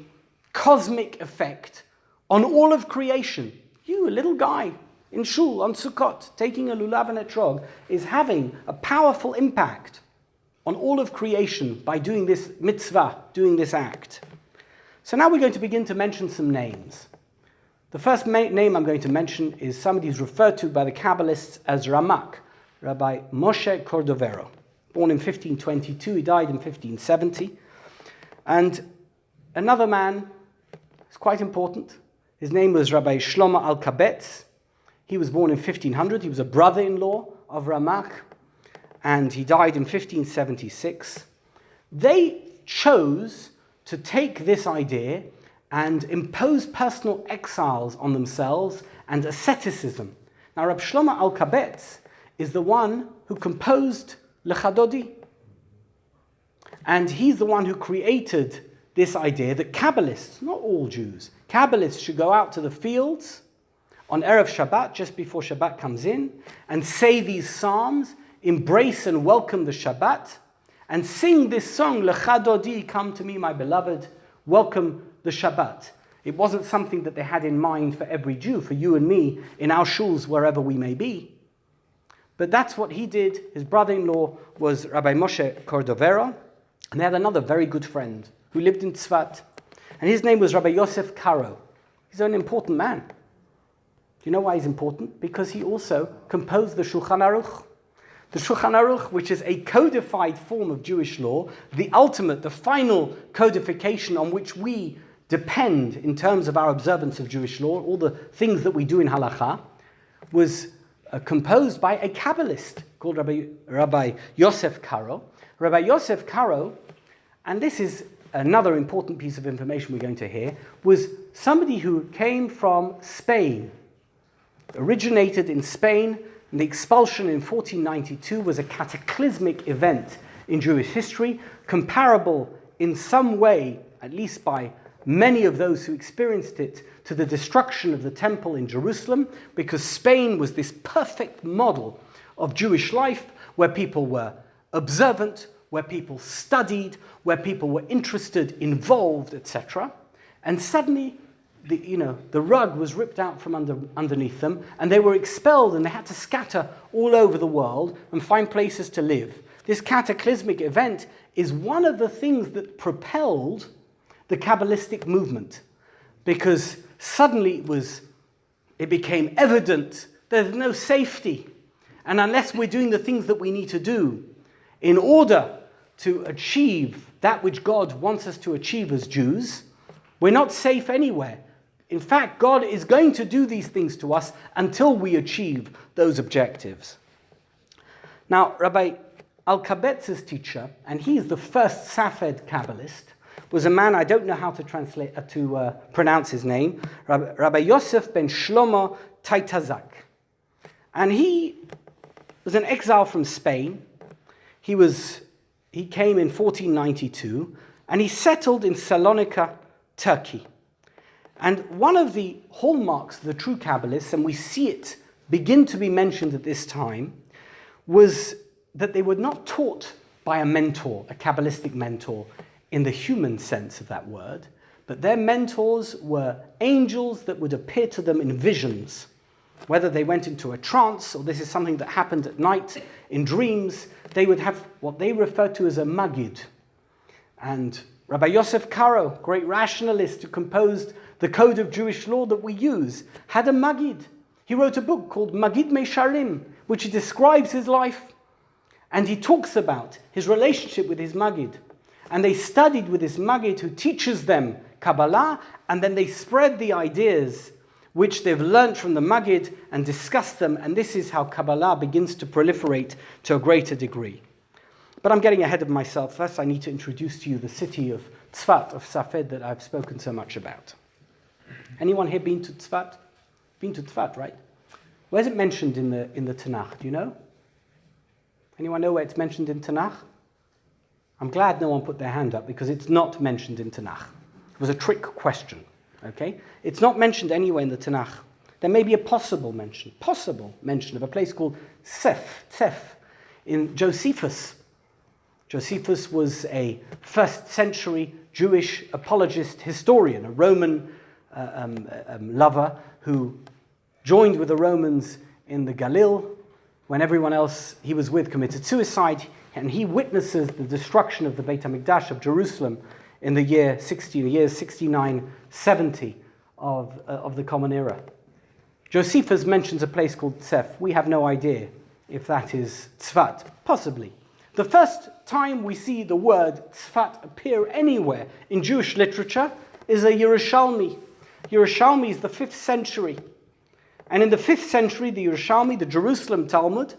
cosmic effect on all of creation. You, a little guy in shul on Sukkot, taking a lulav and etrog, is having a powerful impact on all of creation by doing this mitzvah, doing this act. So now we're going to begin to mention some names. The first name I'm going to mention is somebody who's referred to by the Kabbalists as Ramak, Rabbi Moshe Cordovero. Born in 1522, he died in 1570. And another man is quite important. His name was Rabbi Shlomo Alkabetz. He was born in 1500. He was a brother-in-law of Ramak, and he died in 1576. They chose to take this idea and impose personal exiles on themselves and asceticism. Now, Rabbi Shlomo Alkabetz is the one who composed Lechadodi. And he's the one who created this idea that Kabbalists, not all Jews, Kabbalists should go out to the fields on Erev Shabbat, just before Shabbat comes in, and say these psalms, embrace and welcome the Shabbat, and sing this song, Lechadodi, come to me, my beloved, welcome the Shabbat. It wasn't something that they had in mind for every Jew, for you and me, in our shuls, wherever we may be. But that's what he did. His brother-in-law was Rabbi Moshe Cordovero, and they had another very good friend who lived in Tzfat, and his name was Rabbi Yosef Karo. He's an important man. Do you know why he's important? Because he also composed the Shulchan Aruch. The Shulchan Aruch, which is a codified form of Jewish law, the ultimate, the final codification on which we depend in terms of our observance of Jewish law, all the things that we do in halakha, was composed by a Kabbalist called Rabbi Yosef Karo. Rabbi Yosef Karo, and this is another important piece of information we're going to hear, was somebody who came from Spain, originated in Spain, and the expulsion in 1492 was a cataclysmic event in Jewish history, comparable in some way, at least by many of those who experienced it, to the destruction of the temple in Jerusalem, because Spain was this perfect model of Jewish life where people were observant, where people studied, where people were interested, involved, etc. And suddenly, the rug was ripped out from underneath them, and they were expelled, and they had to scatter all over the world and find places to live. This cataclysmic event is one of the things that propelled the Kabbalistic movement, because suddenly it became evident there's no safety, and unless we're doing the things that we need to do in order to achieve that which God wants us to achieve as Jews, we're not safe anywhere. In fact, God is going to do these things to us until we achieve those objectives. Now, Rabbi Alkabetz's teacher, and he's the first Safed Kabbalist, was a man, I don't know how to pronounce his name, Rabbi Yosef ben Shlomo Taitazak. And he was an exile from Spain. He came in 1492, and he settled in Salonika, Turkey. And one of the hallmarks of the true Kabbalists, and we see it begin to be mentioned at this time, was that they were not taught by a mentor, a Kabbalistic mentor, in the human sense of that word, but their mentors were angels that would appear to them in visions. whether they went into a trance or this is something that happened at night in dreams, they would have what they refer to as a magid. And Rabbi Yosef Karo, great rationalist who composed the code of Jewish law that we use, had a magid. He wrote a book called Magid Mesharim, which describes his life. And he talks about his relationship with his magid. And they studied with this magid who teaches them Kabbalah, and then they spread the ideas which they've learned from the magid and discuss them, and this is how Kabbalah begins to proliferate to a greater degree. But I'm getting ahead of myself. First, I need to introduce to you the city of Tzfat, of Safed, that I've spoken so much about. Anyone here been to Tzfat? Been to Tzfat, right? Where's it mentioned in the Tanakh? Do you know? Anyone know where it's mentioned in Tanakh? I'm glad no one put their hand up because it's not mentioned in Tanakh. It was a trick question, okay? It's not mentioned anywhere in the Tanakh. There may be a possible mention of a place called Tzef, in Josephus. Josephus was a first century Jewish apologist historian, a Roman lover who joined with the Romans in the Galil when everyone else he was with committed suicide, and he witnesses the destruction of the Beit HaMikdash of Jerusalem in the years 69, 70 of the Common Era. Josephus mentions a place called Tzef. We have no idea if that is Tzfat, possibly. The first time we see the word Tzfat appear anywhere in Jewish literature is a Yerushalmi. Yerushalmi is the 5th century. And in the 5th century, the Yerushalmi, the Jerusalem Talmud,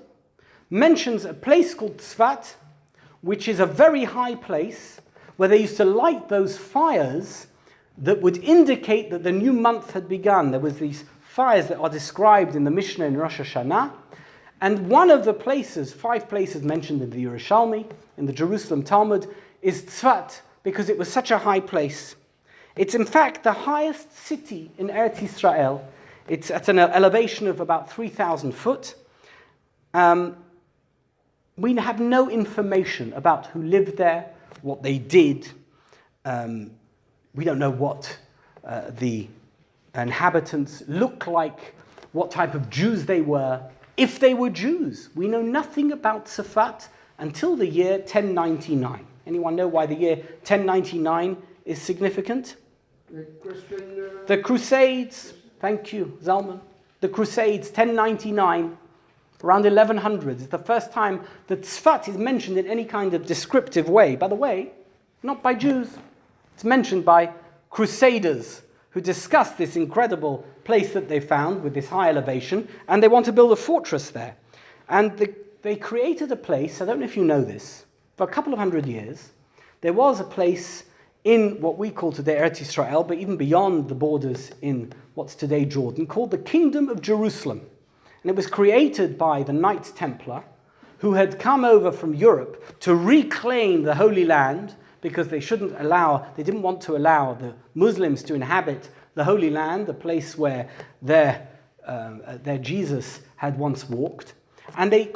mentions a place called Tzfat, which is a very high place where they used to light those fires that would indicate that the new month had begun. There was these fires that are described in the Mishnah in Rosh Hashanah. And one of the places, 5 places mentioned in the Yerushalmi, in the Jerusalem Talmud, is Tzfat, because it was such a high place. It's in fact the highest city in Eretz Yisrael. It's at an elevation of about 3,000 foot. We have no information about who lived there, what they did. We don't know what the inhabitants looked like, what type of Jews they were, if they were Jews. We know nothing about Tzfat until the year 1099. Anyone know why the year 1099 is significant? The Crusades. Thank you, Zalman. The Crusades, 1099, around 1100. It's the first time that Tzfat is mentioned in any kind of descriptive way. By the way, not by Jews. It's mentioned by Crusaders who discuss this incredible place that they found with this high elevation, and they want to build a fortress there. And they created a place, I don't know if you know this, for a couple of hundred years, there was a place in what we call today Eretz Yisrael, but even beyond the borders in what's today Jordan, called the Kingdom of Jerusalem. And it was created by the Knights Templar, who had come over from Europe to reclaim the Holy Land, because they didn't want to allow the Muslims to inhabit the Holy Land, the place where their Jesus had once walked. And they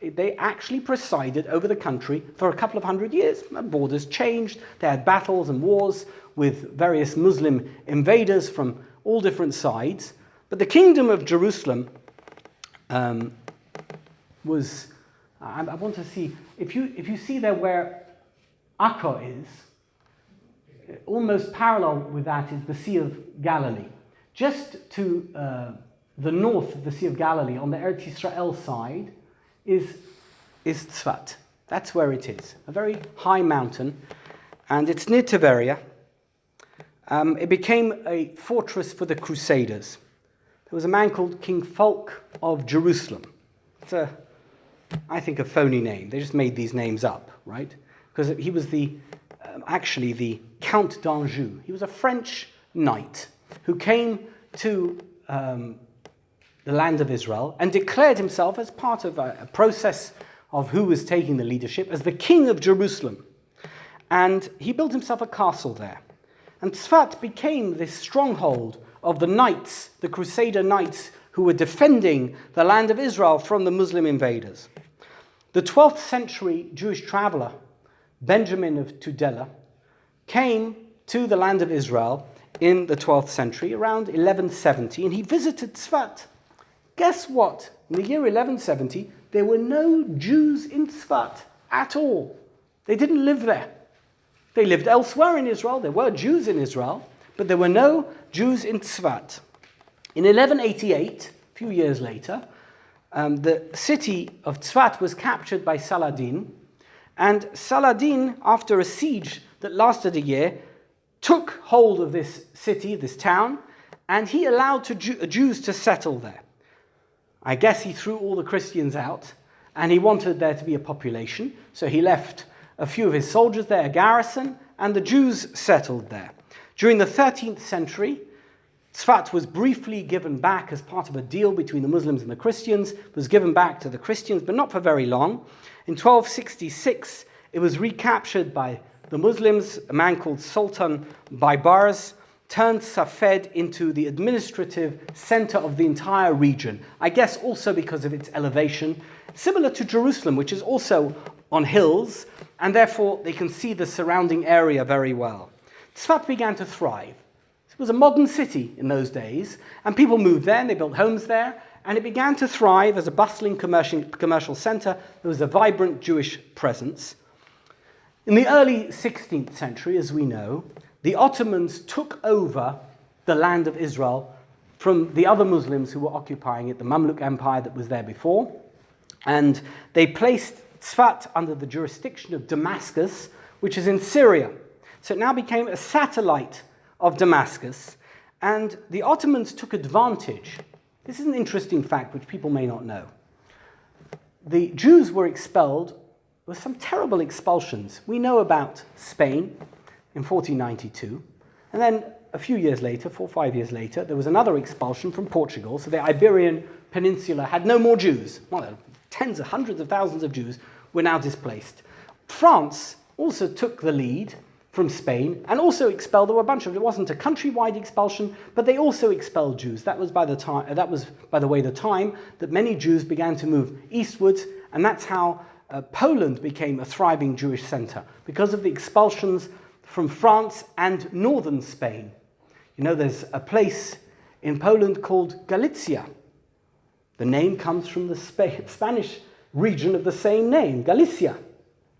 they actually presided over the country for a couple of hundred years. The borders changed. They had battles and wars with various Muslim invaders from all different sides. But the Kingdom of Jerusalem was, I want to see, if you see there where Akko is, almost parallel with that is the Sea of Galilee. Just to the north of the Sea of Galilee, on the Eretz Yisrael side, is Tzfat. That's where it is. A very high mountain, and it's near Tiberia. It became a fortress for the Crusaders. There was a man called King Fulk of Jerusalem. It's I think, a phony name. They just made these names up, right? Because he was actually the Count d'Anjou. He was a French knight who came to the land of Israel and declared himself as part of a process of who was taking the leadership as the king of Jerusalem. And he built himself a castle there. And Tzfat became this stronghold of the knights, the Crusader knights, who were defending the land of Israel from the Muslim invaders. The 12th century Jewish traveler, Benjamin of Tudela, came to the land of Israel in the 12th century, around 1170, and he visited Tzfat. Guess what? In the year 1170, there were no Jews in Tzfat at all. They didn't live there. They lived elsewhere in Israel. There were Jews in Israel, but there were no Jews in Tzfat. In 1188, a few years later, the city of Tzfat was captured by Saladin, and Saladin, after a siege that lasted a year, took hold of this city, this town, and he allowed Jews to settle there. I guess he threw all the Christians out, and he wanted there to be a population, so he left a few of his soldiers there, a garrison, and the Jews settled there. During the 13th century, Tzfat was briefly given back as part of a deal between the Muslims and the Christians. It was given back to the Christians, but not for very long. In 1266, it was recaptured by the Muslims. A man called Sultan Baybars turned Safed into the administrative center of the entire region. I guess also because of its elevation, similar to Jerusalem, which is also on hills, and therefore they can see the surrounding area very well. Tzfat began to thrive. It was a modern city in those days, and people moved there, and they built homes there, and it began to thrive as a bustling commercial center. There was a vibrant Jewish presence. In the early 16th century, as we know, the Ottomans took over the land of Israel from the other Muslims who were occupying it, the Mamluk Empire that was there before, and they placed Tzfat under the jurisdiction of Damascus, which is in Syria. So it now became a satellite of Damascus, and the Ottomans took advantage. This is an interesting fact which people may not know. The Jews were expelled with some terrible expulsions. We know about Spain in 1492, and then a few years later, 4 or 5 years later, there was another expulsion from Portugal, so the Iberian Peninsula had no more Jews. Well, tens of hundreds of thousands of Jews were now displaced. France also took the lead from Spain and also expelled. There were a bunch of, it wasn't a countrywide expulsion, but they also expelled Jews. That was by the way the time that many Jews began to move eastwards, and that's how Poland became a thriving Jewish center, because of the expulsions from France and northern Spain. You know, there's a place in Poland called Galicia. The name comes from the Spanish region of the same name, Galicia,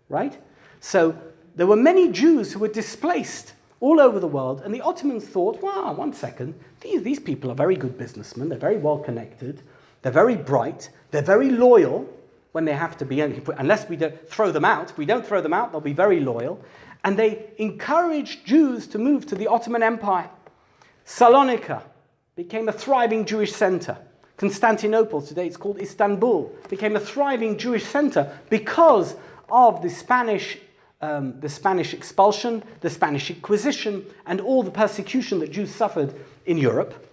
right? So there were many Jews who were displaced all over the world, and the Ottomans thought, wow, one second, these people are very good businessmen, they're very well connected, they're very bright, they're very loyal when they have to be, unless we don't throw them out. If we don't throw them out, they'll be very loyal. And they encouraged Jews to move to the Ottoman Empire. Salonika became a thriving Jewish center. Constantinople, today it's called Istanbul, became a thriving Jewish center because of the Spanish expulsion, the Spanish Inquisition, and all the persecution that Jews suffered in Europe.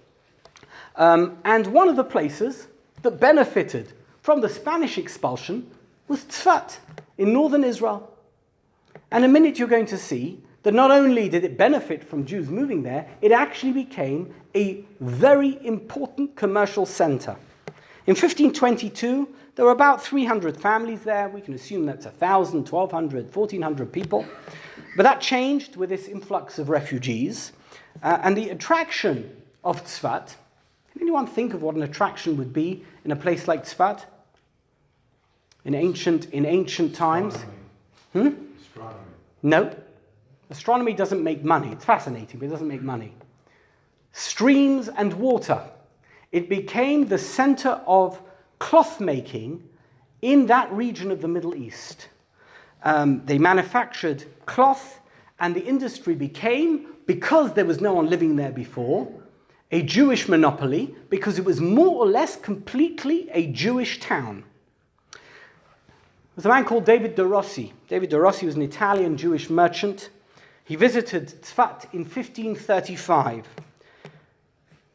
And one of the places that benefited from the Spanish expulsion was Tzfat in northern Israel. And in a minute you're going to see that not only did it benefit from Jews moving there, it actually became a very important commercial center. In 1522, there were about 300 families there. We can assume that's 1,000, 1,200, 1,400 people. But that changed with this influx of refugees. And the attraction of Tzfat, can anyone think of what an attraction would be in a place like Tzfat? In ancient times? Astronomy. No. Astronomy doesn't make money. It's fascinating, but it doesn't make money. Streams and water. It became the center of cloth making in that region of the Middle East. They manufactured cloth, and the industry became, because there was no one living there before, a Jewish monopoly, because it was more or less completely a Jewish town. There was a man called David de Rossi. David de Rossi was an Italian Jewish merchant. He visited Tzfat in 1535.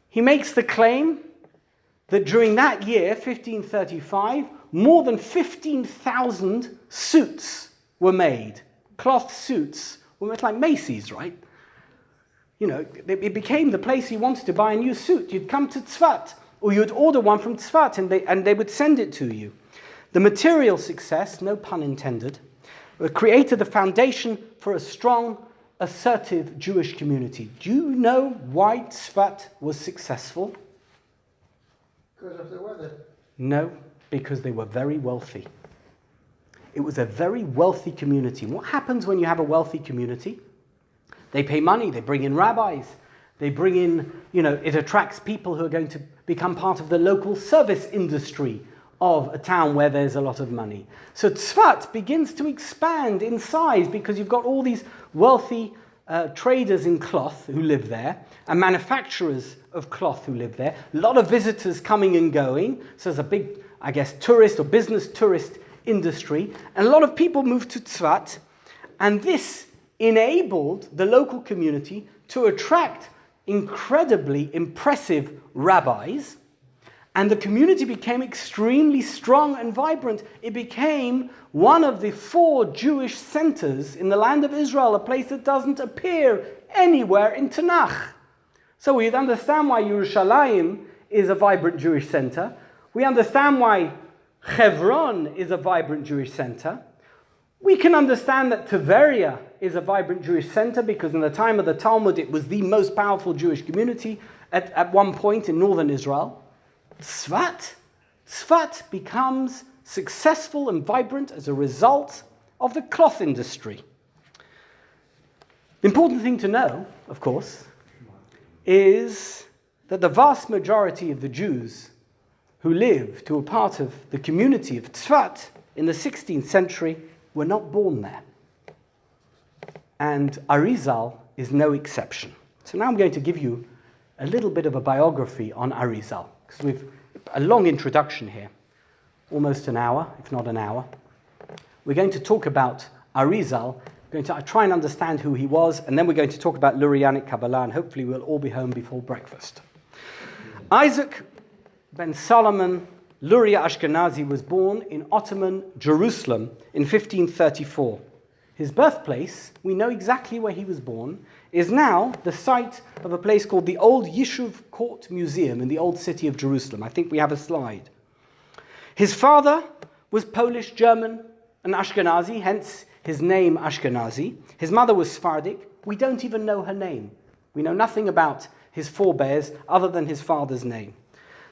He makes the claim that during that year, 1535, more than 15,000 suits were made. Cloth suits. Well, it's like Macy's, right? You know, it became the place you wanted to buy a new suit. You'd come to Tzfat, or you'd order one from Tzfat, and they would send it to you. The material success, no pun intended, created the foundation for a strong assertive Jewish community. Do you know why Tzfat was successful? Because of the weather. No, because they were very wealthy. It was a very wealthy community. What happens when you have a wealthy community? They pay money, they bring in rabbis, they bring in, it attracts people who are going to become part of the local service industry of a town where there's a lot of money. So Tzfat begins to expand in size because you've got all these wealthy traders in cloth who live there and manufacturers of cloth who live there. A lot of visitors coming and going. So there's a big, tourist or business tourist industry. And a lot of people moved to Tzfat. And this enabled the local community to attract incredibly impressive rabbis. And the community became extremely strong and vibrant. It became one of the 4 Jewish centers in the land of Israel, a place that doesn't appear anywhere in Tanakh. So we understand why Yerushalayim is a vibrant Jewish center. We understand why Hebron is a vibrant Jewish center. We can understand that Tveria is a vibrant Jewish center because in the time of the Talmud it was the most powerful Jewish community at one point in northern Israel. Tzfat becomes successful and vibrant as a result of the cloth industry. The important thing to know, of course, is that the vast majority of the Jews who lived, who were part of the community of Tzfat in the 16th century, were not born there. And Arizal is no exception. So now I'm going to give you a little bit of a biography on Arizal, because we've a long introduction here, almost an hour, if not an hour. We're going to talk about Arizal, we're going to try and understand who he was, and then we're going to talk about Lorianic Kabbalah, and hopefully we'll all be home before breakfast. Isaac ben Solomon Luria Ashkenazi was born in Ottoman Jerusalem in 1534. His birthplace, we know exactly where he was born, is now the site of a place called the Old Yishuv Court Museum in the Old City of Jerusalem. I think we have a slide. His father was Polish, German, and Ashkenazi, hence his name Ashkenazi. His mother was Sephardic. We don't even know her name. We know nothing about his forebears other than his father's name.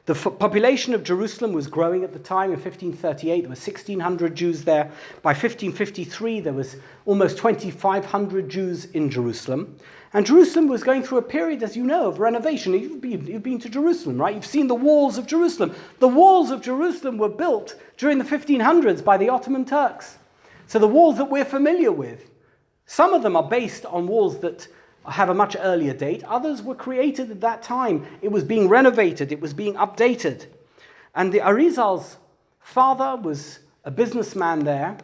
The population of Jerusalem was growing at the time. In 1538, there were 1,600 Jews there. By 1553, there was almost 2,500 Jews in Jerusalem. And Jerusalem was going through a period, as you know, of renovation. You've been to Jerusalem, right? You've seen the walls of Jerusalem. The walls of Jerusalem were built during the 1500s by the Ottoman Turks. So the walls that we're familiar with, some of them are based on walls that have a much earlier date. Others were created at that time. It was being renovated. It was being updated. And the Arizal's father was a businessman there.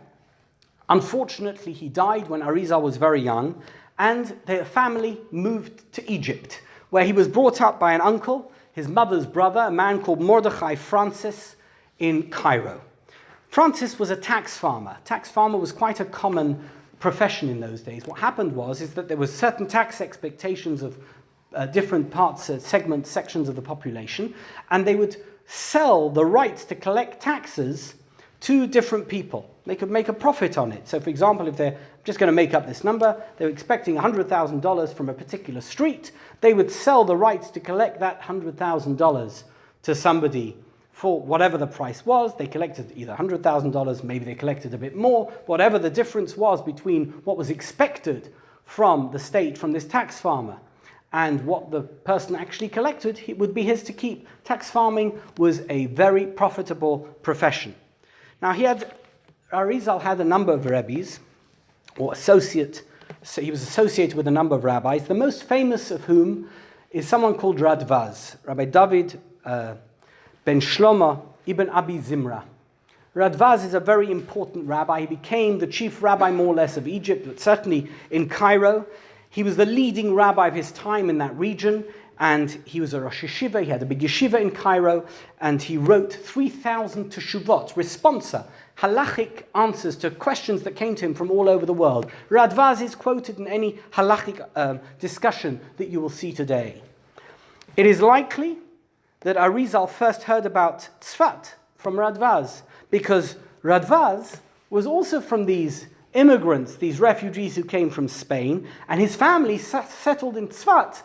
Unfortunately, he died when Arizal was very young, and their family moved to Egypt, where he was brought up by an uncle, his mother's brother, a man called Mordechai Francis, in Cairo. Francis was a tax farmer. Tax farmer was quite a common profession in those days. What happened was that there was certain tax expectations of different parts, sections of the population, and they would sell the rights to collect taxes to different people. They could make a profit on it. So, for example, if they're just going to make up this number, they were expecting $100,000 from a particular street, they would sell the rights to collect that $100,000 to somebody for whatever the price was. They collected either $100,000, maybe they collected a bit more, whatever the difference was between what was expected from the state, from this tax farmer, and what the person actually collected, it would be his to keep. Tax farming was a very profitable profession. Now, Arizal had a number of rabbis, or so he was associated with a number of rabbis, the most famous of whom is someone called Radvaz, Rabbi David Ben Shlomo ibn Abi Zimra. Radvaz is a very important rabbi. He became the chief rabbi, more or less, of Egypt, but certainly in Cairo. He was the leading rabbi of his time in that region, and he was a Rosh Yeshiva. He had a big yeshiva in Cairo, and he wrote 3,000 teshuvot, responsa, halachic answers to questions that came to him from all over the world. Radvaz is quoted in any halachic discussion that you will see today. It is likely that Arizal first heard about Tzfat from Radvaz, because Radvaz was also from these immigrants, these refugees who came from Spain, and his family settled in Tzfat.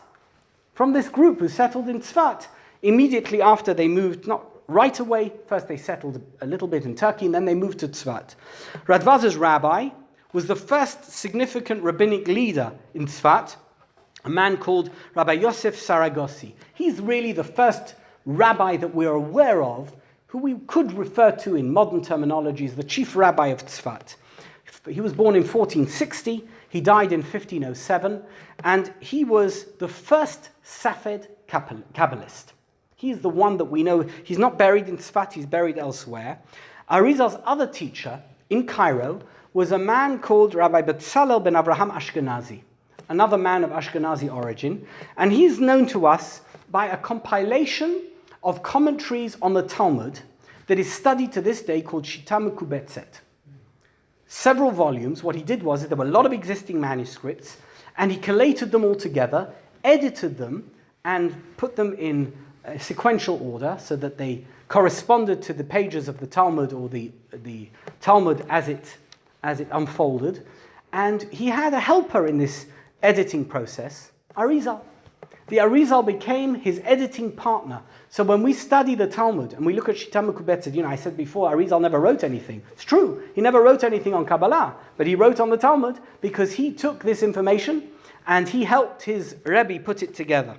From this group who settled in Tzfat, immediately after they moved, not right away, first they settled a little bit in Turkey, and then they moved to Tzfat. Radvaz's rabbi was the first significant rabbinic leader in Tzfat, a man called Rabbi Yosef Saragosi. He's really the first rabbi that we're aware of, who we could refer to in modern terminology as the chief rabbi of Tzfat. He was born in 1460, he died in 1507, and he was the first Safed Kabbalist. He's the one that we know. He's not buried in Tzfat, he's buried elsewhere. Arizal's other teacher in Cairo was a man called Rabbi Betzalel ben Avraham Ashkenazi, another man of Ashkenazi origin, and he's known to us by a compilation of commentaries on the Talmud that is studied to this day called Shita Mekubetzet. Several volumes. What he did was, there were a lot of existing manuscripts, and he collated them all together, edited them, and put them in a sequential order so that they corresponded to the pages of the Talmud, or the Talmud as it unfolded. And he had a helper in this editing process, Arizal. The Arizal became his editing partner. So when we study the Talmud and we look at Shita Mekubetzet, I said before, Arizal never wrote anything. It's true, he never wrote anything on Kabbalah, but he wrote on the Talmud because he took this information and he helped his Rebbe put it together.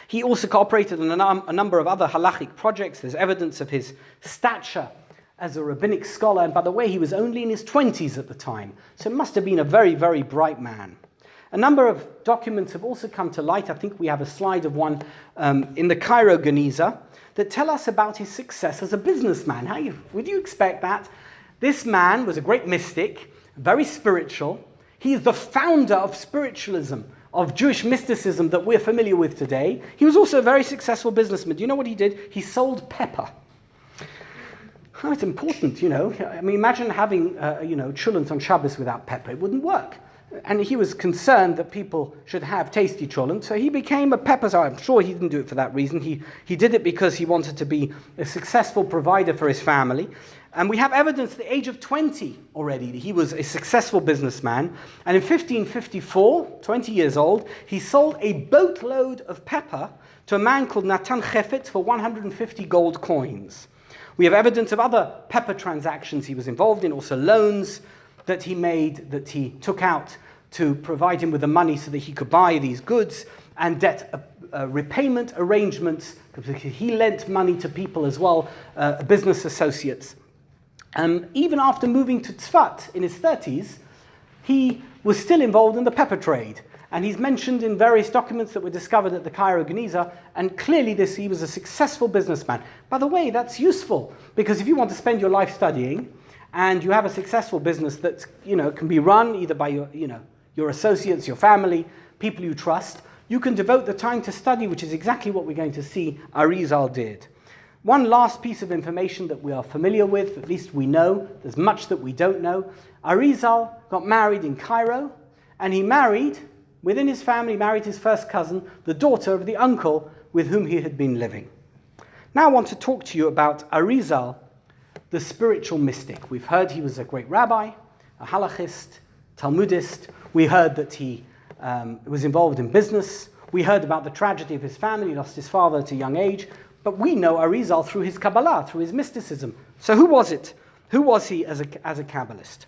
He also cooperated on a number of other halachic projects. There's evidence of his stature as a rabbinic scholar, and by the way, he was only in his 20s at the time, so it must have been a very, very bright man. A number of documents have also come to light. I think we have a slide of one in the Cairo Geniza that tell us about his success as a businessman. Would you expect that? This man was a great mystic, very spiritual. He is the founder of spiritualism, of Jewish mysticism that we're familiar with today. He was also a very successful businessman. Do you know what he did? He sold pepper. Oh, it's important, I mean, imagine having, cholent on Shabbos without pepper. It wouldn't work. And he was concerned that people should have tasty cholent, so he became a pepper. So I'm sure he didn't do it for that reason. He did it because he wanted to be a successful provider for his family. And we have evidence at the age of 20 already that he was a successful businessman. And in 1554, 20 years old, he sold a boatload of pepper to a man called Natan Chefetz for 150 gold coins. We have evidence of other pepper transactions he was involved in, also loans that he made, that he took out to provide him with the money so that he could buy these goods, and debt repayment arrangements, because he lent money to people as well, business associates. Even after moving to Tzfat in his 30s, he was still involved in the pepper trade. And he's mentioned in various documents that were discovered at the Cairo Geniza, and clearly he was a successful businessman. By the way, that's useful, because if you want to spend your life studying, and you have a successful business that can be run either by your associates, your family, people you trust, you can devote the time to study, which is exactly what we're going to see Arizal did. One last piece of information that we are familiar with, at least we know, there's much that we don't know. Arizal got married in Cairo, and he married, within his family, married his first cousin, the daughter of the uncle with whom he had been living. Now I want to talk to you about Arizal, the spiritual mystic. We've heard he was a great rabbi, a halachist, Talmudist. We heard that he was involved in business. We heard about the tragedy of his family. He lost his father at a young age. But we know Arizal through his Kabbalah, through his mysticism. So who was it? Who was he as a Kabbalist?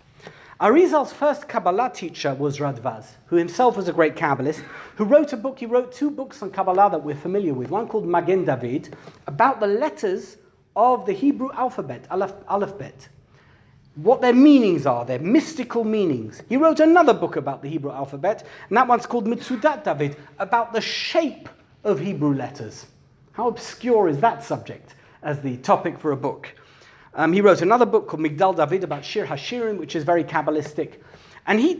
Arizal's first Kabbalah teacher was Radvaz, who himself was a great Kabbalist, who wrote a book. He wrote 2 books on Kabbalah that we're familiar with. One called Magen David, about the letters of the Hebrew alphabet, Aleph Bet. What their meanings are, their mystical meanings. He wrote another book about the Hebrew alphabet, and that one's called Mitzudat David, about the shape of Hebrew letters. How obscure is that subject as the topic for a book? He wrote another book called Migdal David about Shir HaShirim, which is very Kabbalistic. And he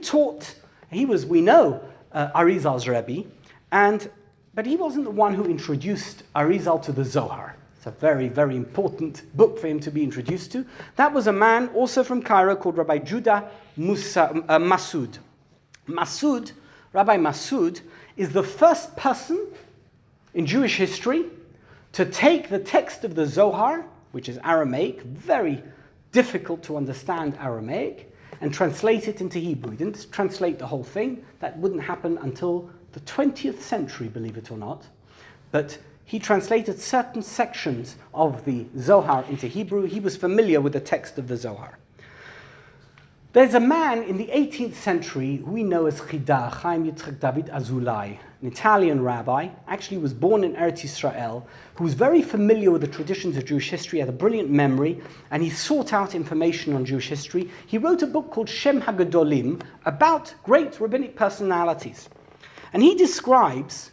was, we know, Arizal's Rebbe, but he wasn't the one who introduced Arizal to the Zohar. It's a very, very important book for him to be introduced to. That was a man also from Cairo called Rabbi Judah Masud. Rabbi Masud, is the first person in Jewish history to take the text of the Zohar, which is Aramaic, very difficult to understand Aramaic, and translate it into Hebrew. He didn't translate the whole thing. That wouldn't happen until the 20th century, believe it or not. But he translated certain sections of the Zohar into Hebrew. He was familiar with the text of the Zohar. There's a man in the 18th century who we know as Chida, Chaim Yitzchak David Azulai, an Italian rabbi, actually was born in Eretz Yisrael, who was very familiar with the traditions of Jewish history, had a brilliant memory, and he sought out information on Jewish history. He wrote a book called Shem HaGadolim about great rabbinic personalities. And he describes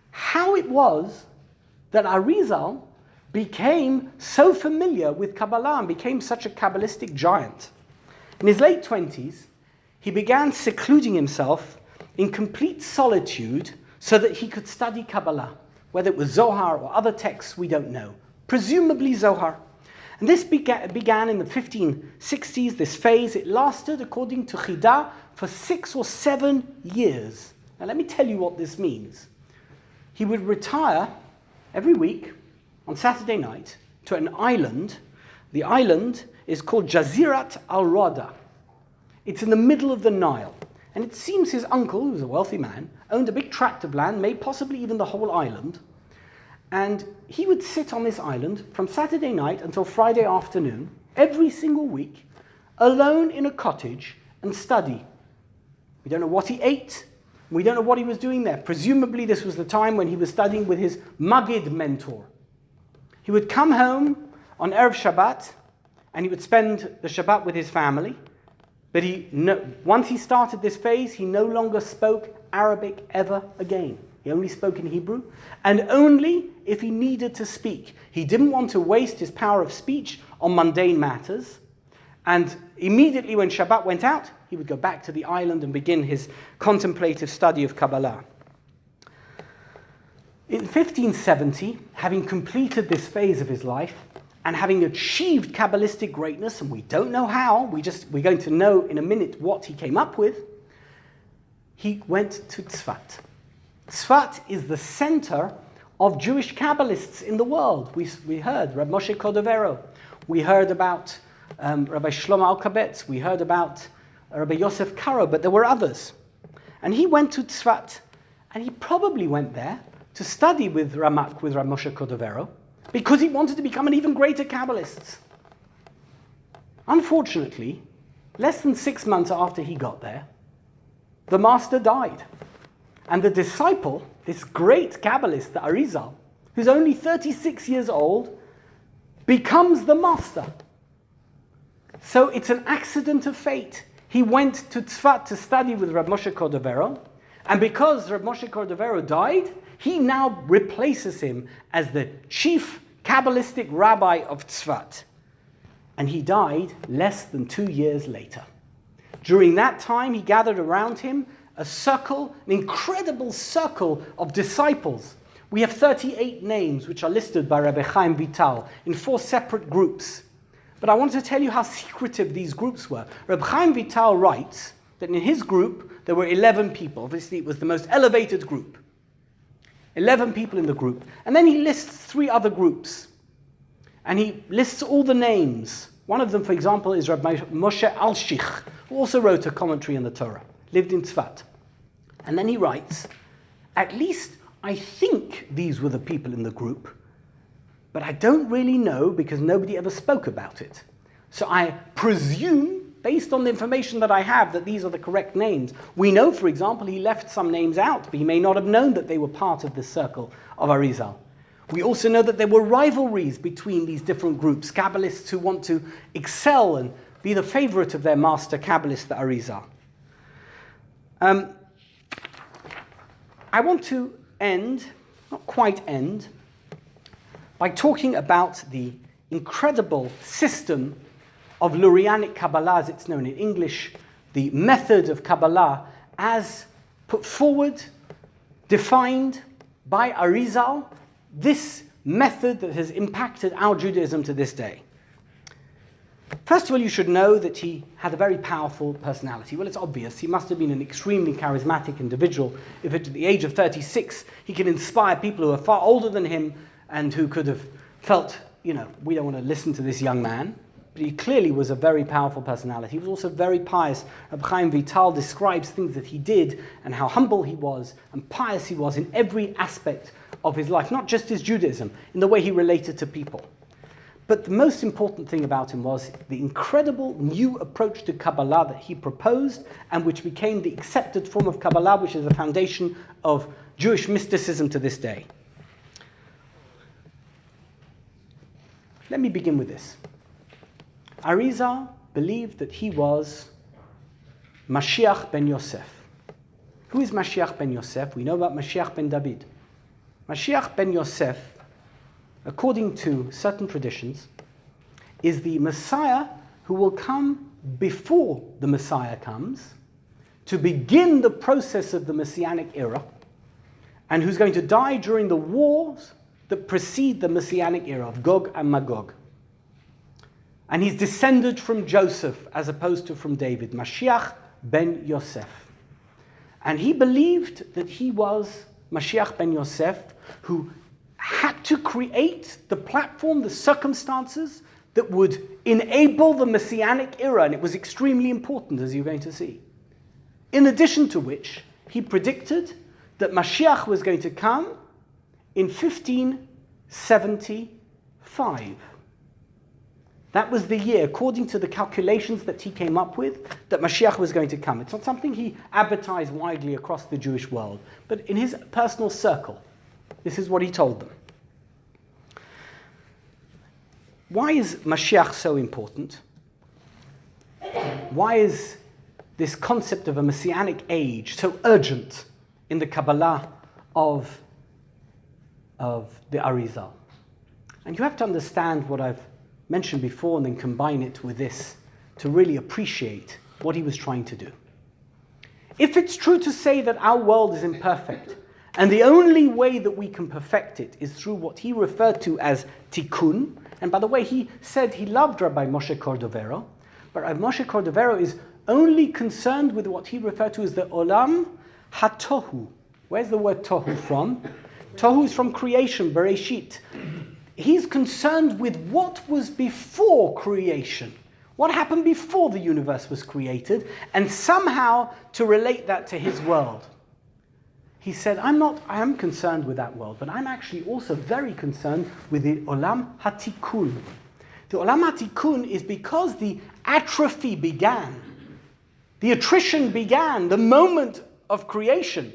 how it was that Arizal became so familiar with Kabbalah and became such a kabbalistic giant. In his late 20s, he began secluding himself in complete solitude so that he could study Kabbalah, whether it was Zohar or other texts, we don't know. Presumably Zohar. And this began in the 1560s, this phase. It lasted, according to Chida, for 6 or 7 years. Now let me tell you what this means. He would retire every week on Saturday night to an island. The island is called Jazirat al-Rada. It's in the middle of the Nile. And it seems his uncle, who was a wealthy man, owned a big tract of land, maybe possibly even the whole island. And he would sit on this island from Saturday night until Friday afternoon, every single week, alone in a cottage and study. We don't know what he ate. We don't know what he was doing there. Presumably this was the time when he was studying with his Maggid mentor. He would come home on Erev Shabbat, and he would spend the Shabbat with his family. But once he started this phase, he no longer spoke Arabic ever again. He only spoke in Hebrew, and only if he needed to speak. He didn't want to waste his power of speech on mundane matters. And immediately when Shabbat went out, he would go back to the island and begin his contemplative study of Kabbalah. In 1570, having completed this phase of his life, and having achieved Kabbalistic greatness, and we don't know how, we're going to know in a minute what he came up with, he went to Tzfat. Tzfat is the center of Jewish Kabbalists in the world. We heard Rabbi Moshe Cordovero, we heard about Rabbi Shlomo Alkabetz, we heard about Rabbi Yosef Karo, but there were others. And he went to Tzfat, and he probably went there to study with Ramak, with Rabbi Moshe Cordovero, because he wanted to become an even greater Kabbalist. Unfortunately, less than 6 months after he got there, the master died. And the disciple, this great Kabbalist, the Arizal, who's only 36 years old, becomes the master. So it's an accident of fate. He went to Tzfat to study with Rav Moshe Cordovero, and because Rav Moshe Cordovero died, he now replaces him as the chief Kabbalistic rabbi of Tzfat. And he died less than 2 years later. During that time, he gathered around him a circle, an incredible circle of disciples. We have 38 names which are listed by Rabbi Chaim Vital in 4 separate groups. But I want to tell you how secretive these groups were. Rabbi Chaim Vital writes that in his group there were 11 people. Obviously it was the most elevated group. 11 people in the group. And then he lists 3 other groups. And he lists all the names. One of them, for example, is Rabbi Moshe Alshich, who also wrote a commentary on the Torah, lived in Tzfat. And then he writes, at least I think these were the people in the group, but I don't really know because nobody ever spoke about it. So I presume, based on the information that I have, that these are the correct names. We know, for example, he left some names out, but he may not have known that they were part of this circle of Arizal. We also know that there were rivalries between these different groups, Kabbalists who want to excel and be the favorite of their master Kabbalist, the Arizal. I want to end, not quite end, by talking about the incredible system of Lorianic Kabbalah, as it's known in English, the method of Kabbalah as put forward, defined by Arizal, this method that has impacted our Judaism to this day. First of all, you should know that he had a very powerful personality. Well, it's obvious. He must have been an extremely charismatic individual if at the age of 36 he could inspire people who are far older than him and who could have felt, we don't want to listen to this young man. but he clearly was a very powerful personality. He was also very pious. Rabbi Chaim Vital describes things that he did and how humble he was and pious he was in every aspect of his life, not just his Judaism, in the way he related to people. But the most important thing about him was the incredible new approach to Kabbalah that he proposed and which became the accepted form of Kabbalah, which is the foundation of Jewish mysticism to this day. Let me begin with this. Arizal believed that he was Mashiach ben Yosef. Who is Mashiach ben Yosef? We know about Mashiach ben David. Mashiach ben Yosef, according to certain traditions, is the Messiah who will come before the Messiah comes to begin the process of the Messianic era, and who's going to die during the wars that precede the Messianic era of Gog and Magog. And he's descended from Joseph as opposed to from David, Mashiach ben Yosef. And he believed that he was Mashiach ben Yosef, who had to create the platform, the circumstances that would enable the Messianic era, and it was extremely important, as you're going to see. In addition to which, he predicted that Mashiach was going to come in 1575. That was the year, according to the calculations that he came up with, that Mashiach was going to come. It's not something he advertised widely across the Jewish world, but in his personal circle, this is what he told them. Why is Mashiach so important? Why is this concept of a messianic age so urgent in the Kabbalah of the Arizal? And you have to understand what I've mentioned before and then combine it with this to really appreciate what he was trying to do. If it's true to say that our world is imperfect, and the only way that we can perfect it is through what he referred to as Tikkun, and by the way, he said he loved Rabbi Moshe Cordovero, but Rabbi Moshe Cordovero is only concerned with what he referred to as the Olam HaTohu. Where's the word Tohu from? Tohu is from creation, Bereshit. He's concerned with what was before creation. What happened before the universe was created, and somehow to relate that to his world. He said, I am concerned with that world, but I'm actually also very concerned with the Olam HaTikkun. The Olam HaTikkun is because the atrophy began, the attrition began, the moment of creation.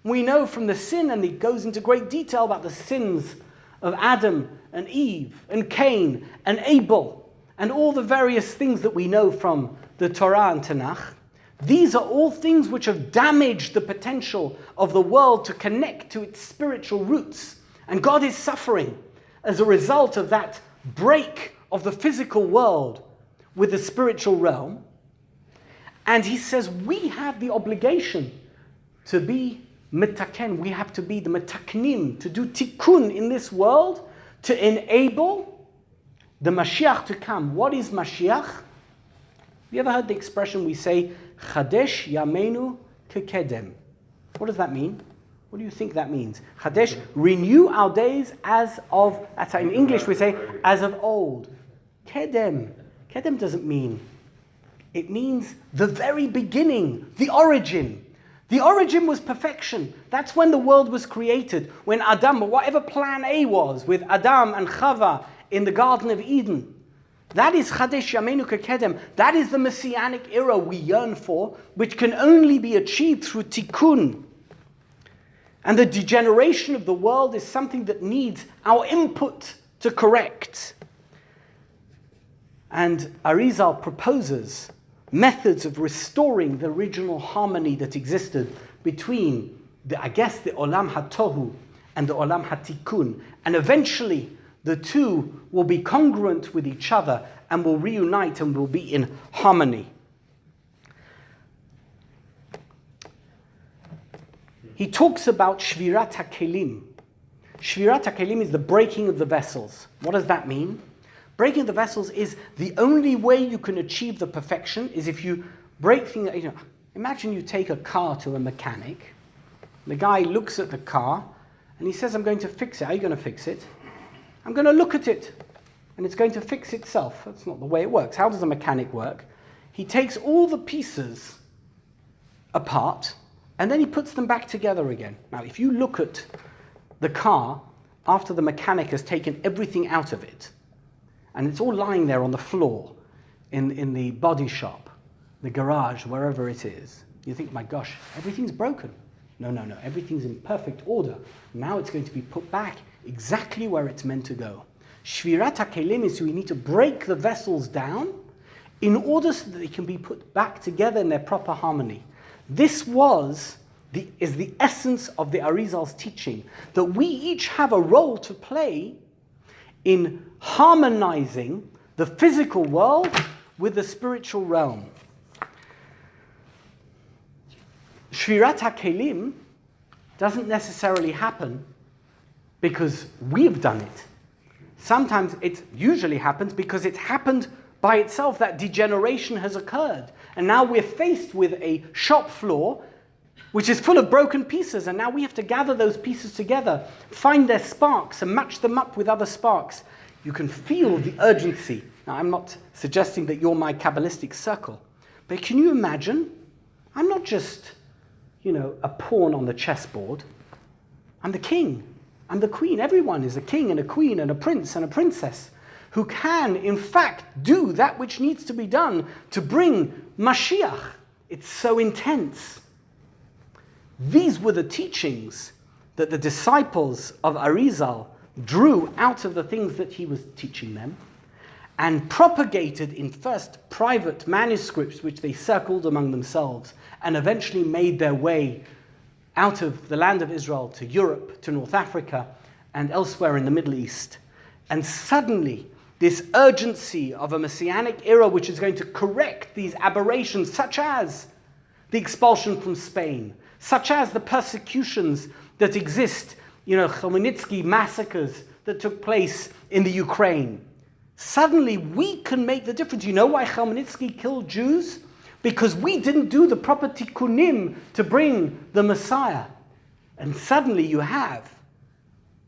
We know from the sin, and it goes into great detail about the sins of Adam and Eve and Cain and Abel and all the various things that we know from the Torah and Tanakh. These are all things which have damaged the potential of the world to connect to its spiritual roots. And God is suffering as a result of that break of the physical world with the spiritual realm. And he says we have the obligation to be metaken, we have to be the metaknim, to do tikkun in this world, to enable the Mashiach to come. What is Mashiach? Have you ever heard the expression we say, Chadesh Yameinu Kekedem? What does that mean? What do you think that means? Chadesh, renew our days as of, in English we say, as of old. Kedem. Kedem doesn't mean, it means the very beginning, the origin. The origin was perfection. That's when the world was created. When Adam, whatever plan A was, with Adam and Chava in the Garden of Eden. That is Chadesh Yameinu Kekedem. That is the Messianic era we yearn for, which can only be achieved through Tikkun. And the degeneration of the world is something that needs our input to correct. And Arizal proposes methods of restoring the original harmony that existed between the Olam HaTohu and the Olam HaTikkun. And eventually the two will be congruent with each other and will reunite and will be in harmony. He talks about Shvirat HaKelim. Shvirat HaKelim is the breaking of the vessels. What does that mean? Breaking the vessels is the only way you can achieve the perfection is if you break things. Imagine you take a car to a mechanic. The guy looks at the car and he says, I'm going to fix it. How are you going to fix it? I'm going to look at it. and it's going to fix itself. That's not the way it works. How does a mechanic work? He takes all the pieces apart, and then he puts them back together again. Now, if you look at the car after the mechanic has taken everything out of it, and it's all lying there on the floor in the body shop, the garage, wherever it is, you think, my gosh, everything's broken. No, everything's in perfect order. Now it's going to be put back exactly where it's meant to go. Shvirat HaKelim is we need to break the vessels down in order so that they can be put back together in their proper harmony. This is the essence of the Arizal's teaching, that we each have a role to play in harmonizing the physical world with the spiritual realm. Shvirat HaKelim doesn't necessarily happen because we've done it. Sometimes it usually happens because it happened by itself, that degeneration has occurred. And now we're faced with a shop floor which is full of broken pieces, and now we have to gather those pieces together, find their sparks and match them up with other sparks. You can feel the urgency. Now, I'm not suggesting that you're my kabbalistic circle, but can you imagine? I'm not just, a pawn on the chessboard. I'm the king. I'm the queen. Everyone is a king and a queen and a prince and a princess who can, in fact, do that which needs to be done to bring Mashiach. It's so intense. These were the teachings that the disciples of Arizal drew out of the things that he was teaching them and propagated in first private manuscripts which they circled among themselves and eventually made their way out of the land of Israel to Europe, to North Africa, and elsewhere in the Middle East. And suddenly, this urgency of a messianic era which is going to correct these aberrations, such as the expulsion from Spain, such as the persecutions that exist, Chmielnicki massacres that took place in the Ukraine. Suddenly, we can make the difference. You know why Chmielnicki killed Jews? Because we didn't do the proper tikkunim to bring the Messiah. And suddenly you have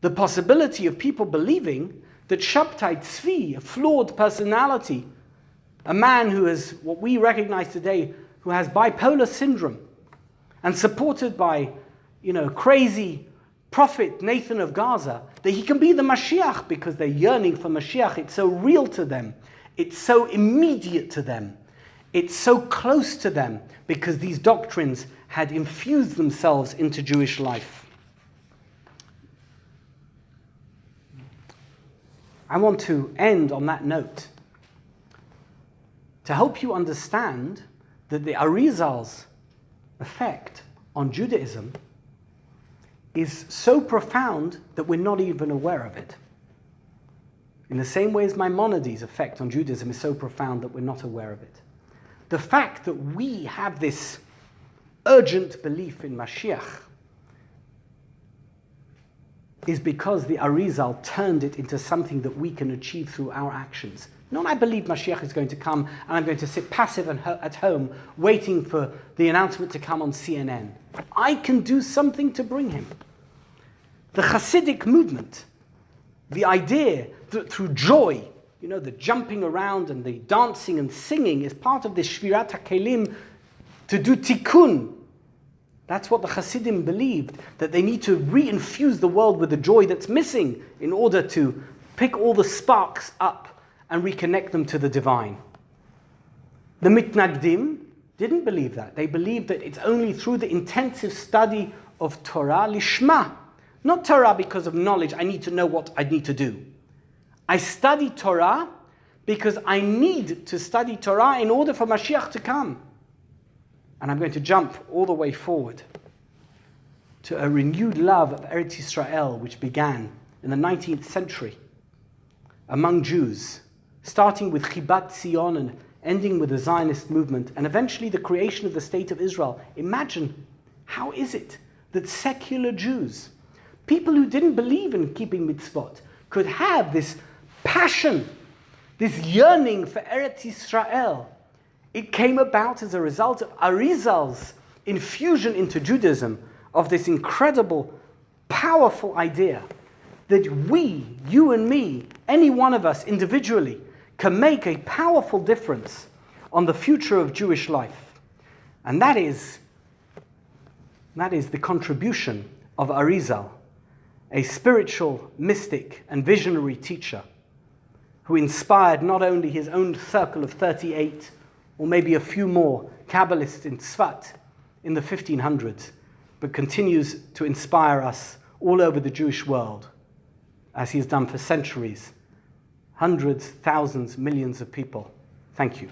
the possibility of people believing that Shabtai Tzvi, a flawed personality, a man who is what we recognize today, who has bipolar syndrome, and supported by, crazy prophet Nathan of Gaza, that he can be the Mashiach because they're yearning for Mashiach. It's so real to them. It's so immediate to them. It's so close to them because these doctrines had infused themselves into Jewish life. I want to end on that note to help you understand that the Arizal's effect on Judaism is so profound that we're not even aware of it. In the same way as Maimonides' effect on Judaism is so profound that we're not aware of it. The fact that we have this urgent belief in Mashiach is because the Arizal turned it into something that we can achieve through our actions. Not I believe Mashiach is going to come and I'm going to sit passive at home waiting for the announcement to come on CNN. I can do something to bring him. The Hasidic movement, the idea that through joy, the jumping around and the dancing and singing is part of this Shvirat HaKelim to do Tikkun. That's what the Hasidim believed, that they need to re-infuse the world with the joy that's missing in order to pick all the sparks up and reconnect them to the divine. The Mitnagdim didn't believe that. They believed that it's only through the intensive study of Torah lishma. Not Torah because of knowledge, I need to know what I need to do. I study Torah because I need to study Torah in order for Mashiach to come. And I'm going to jump all the way forward to a renewed love of Eretz Yisrael, which began in the 19th century among Jews, starting with Chibat Zion and ending with the Zionist movement, and eventually the creation of the State of Israel. Imagine, how is it that secular Jews, people who didn't believe in keeping mitzvot, could have this passion, this yearning for Eretz Yisrael? It came about as a result of Arizal's infusion into Judaism of this incredible, powerful idea that we, you and me, any one of us individually can make a powerful difference on the future of Jewish life. And that is the contribution of Arizal, a spiritual mystic and visionary teacher who inspired not only his own circle of 38 or maybe a few more Kabbalists in Tzfat in the 1500s, but continues to inspire us all over the Jewish world, as he has done for centuries, hundreds, thousands, millions of people. Thank you.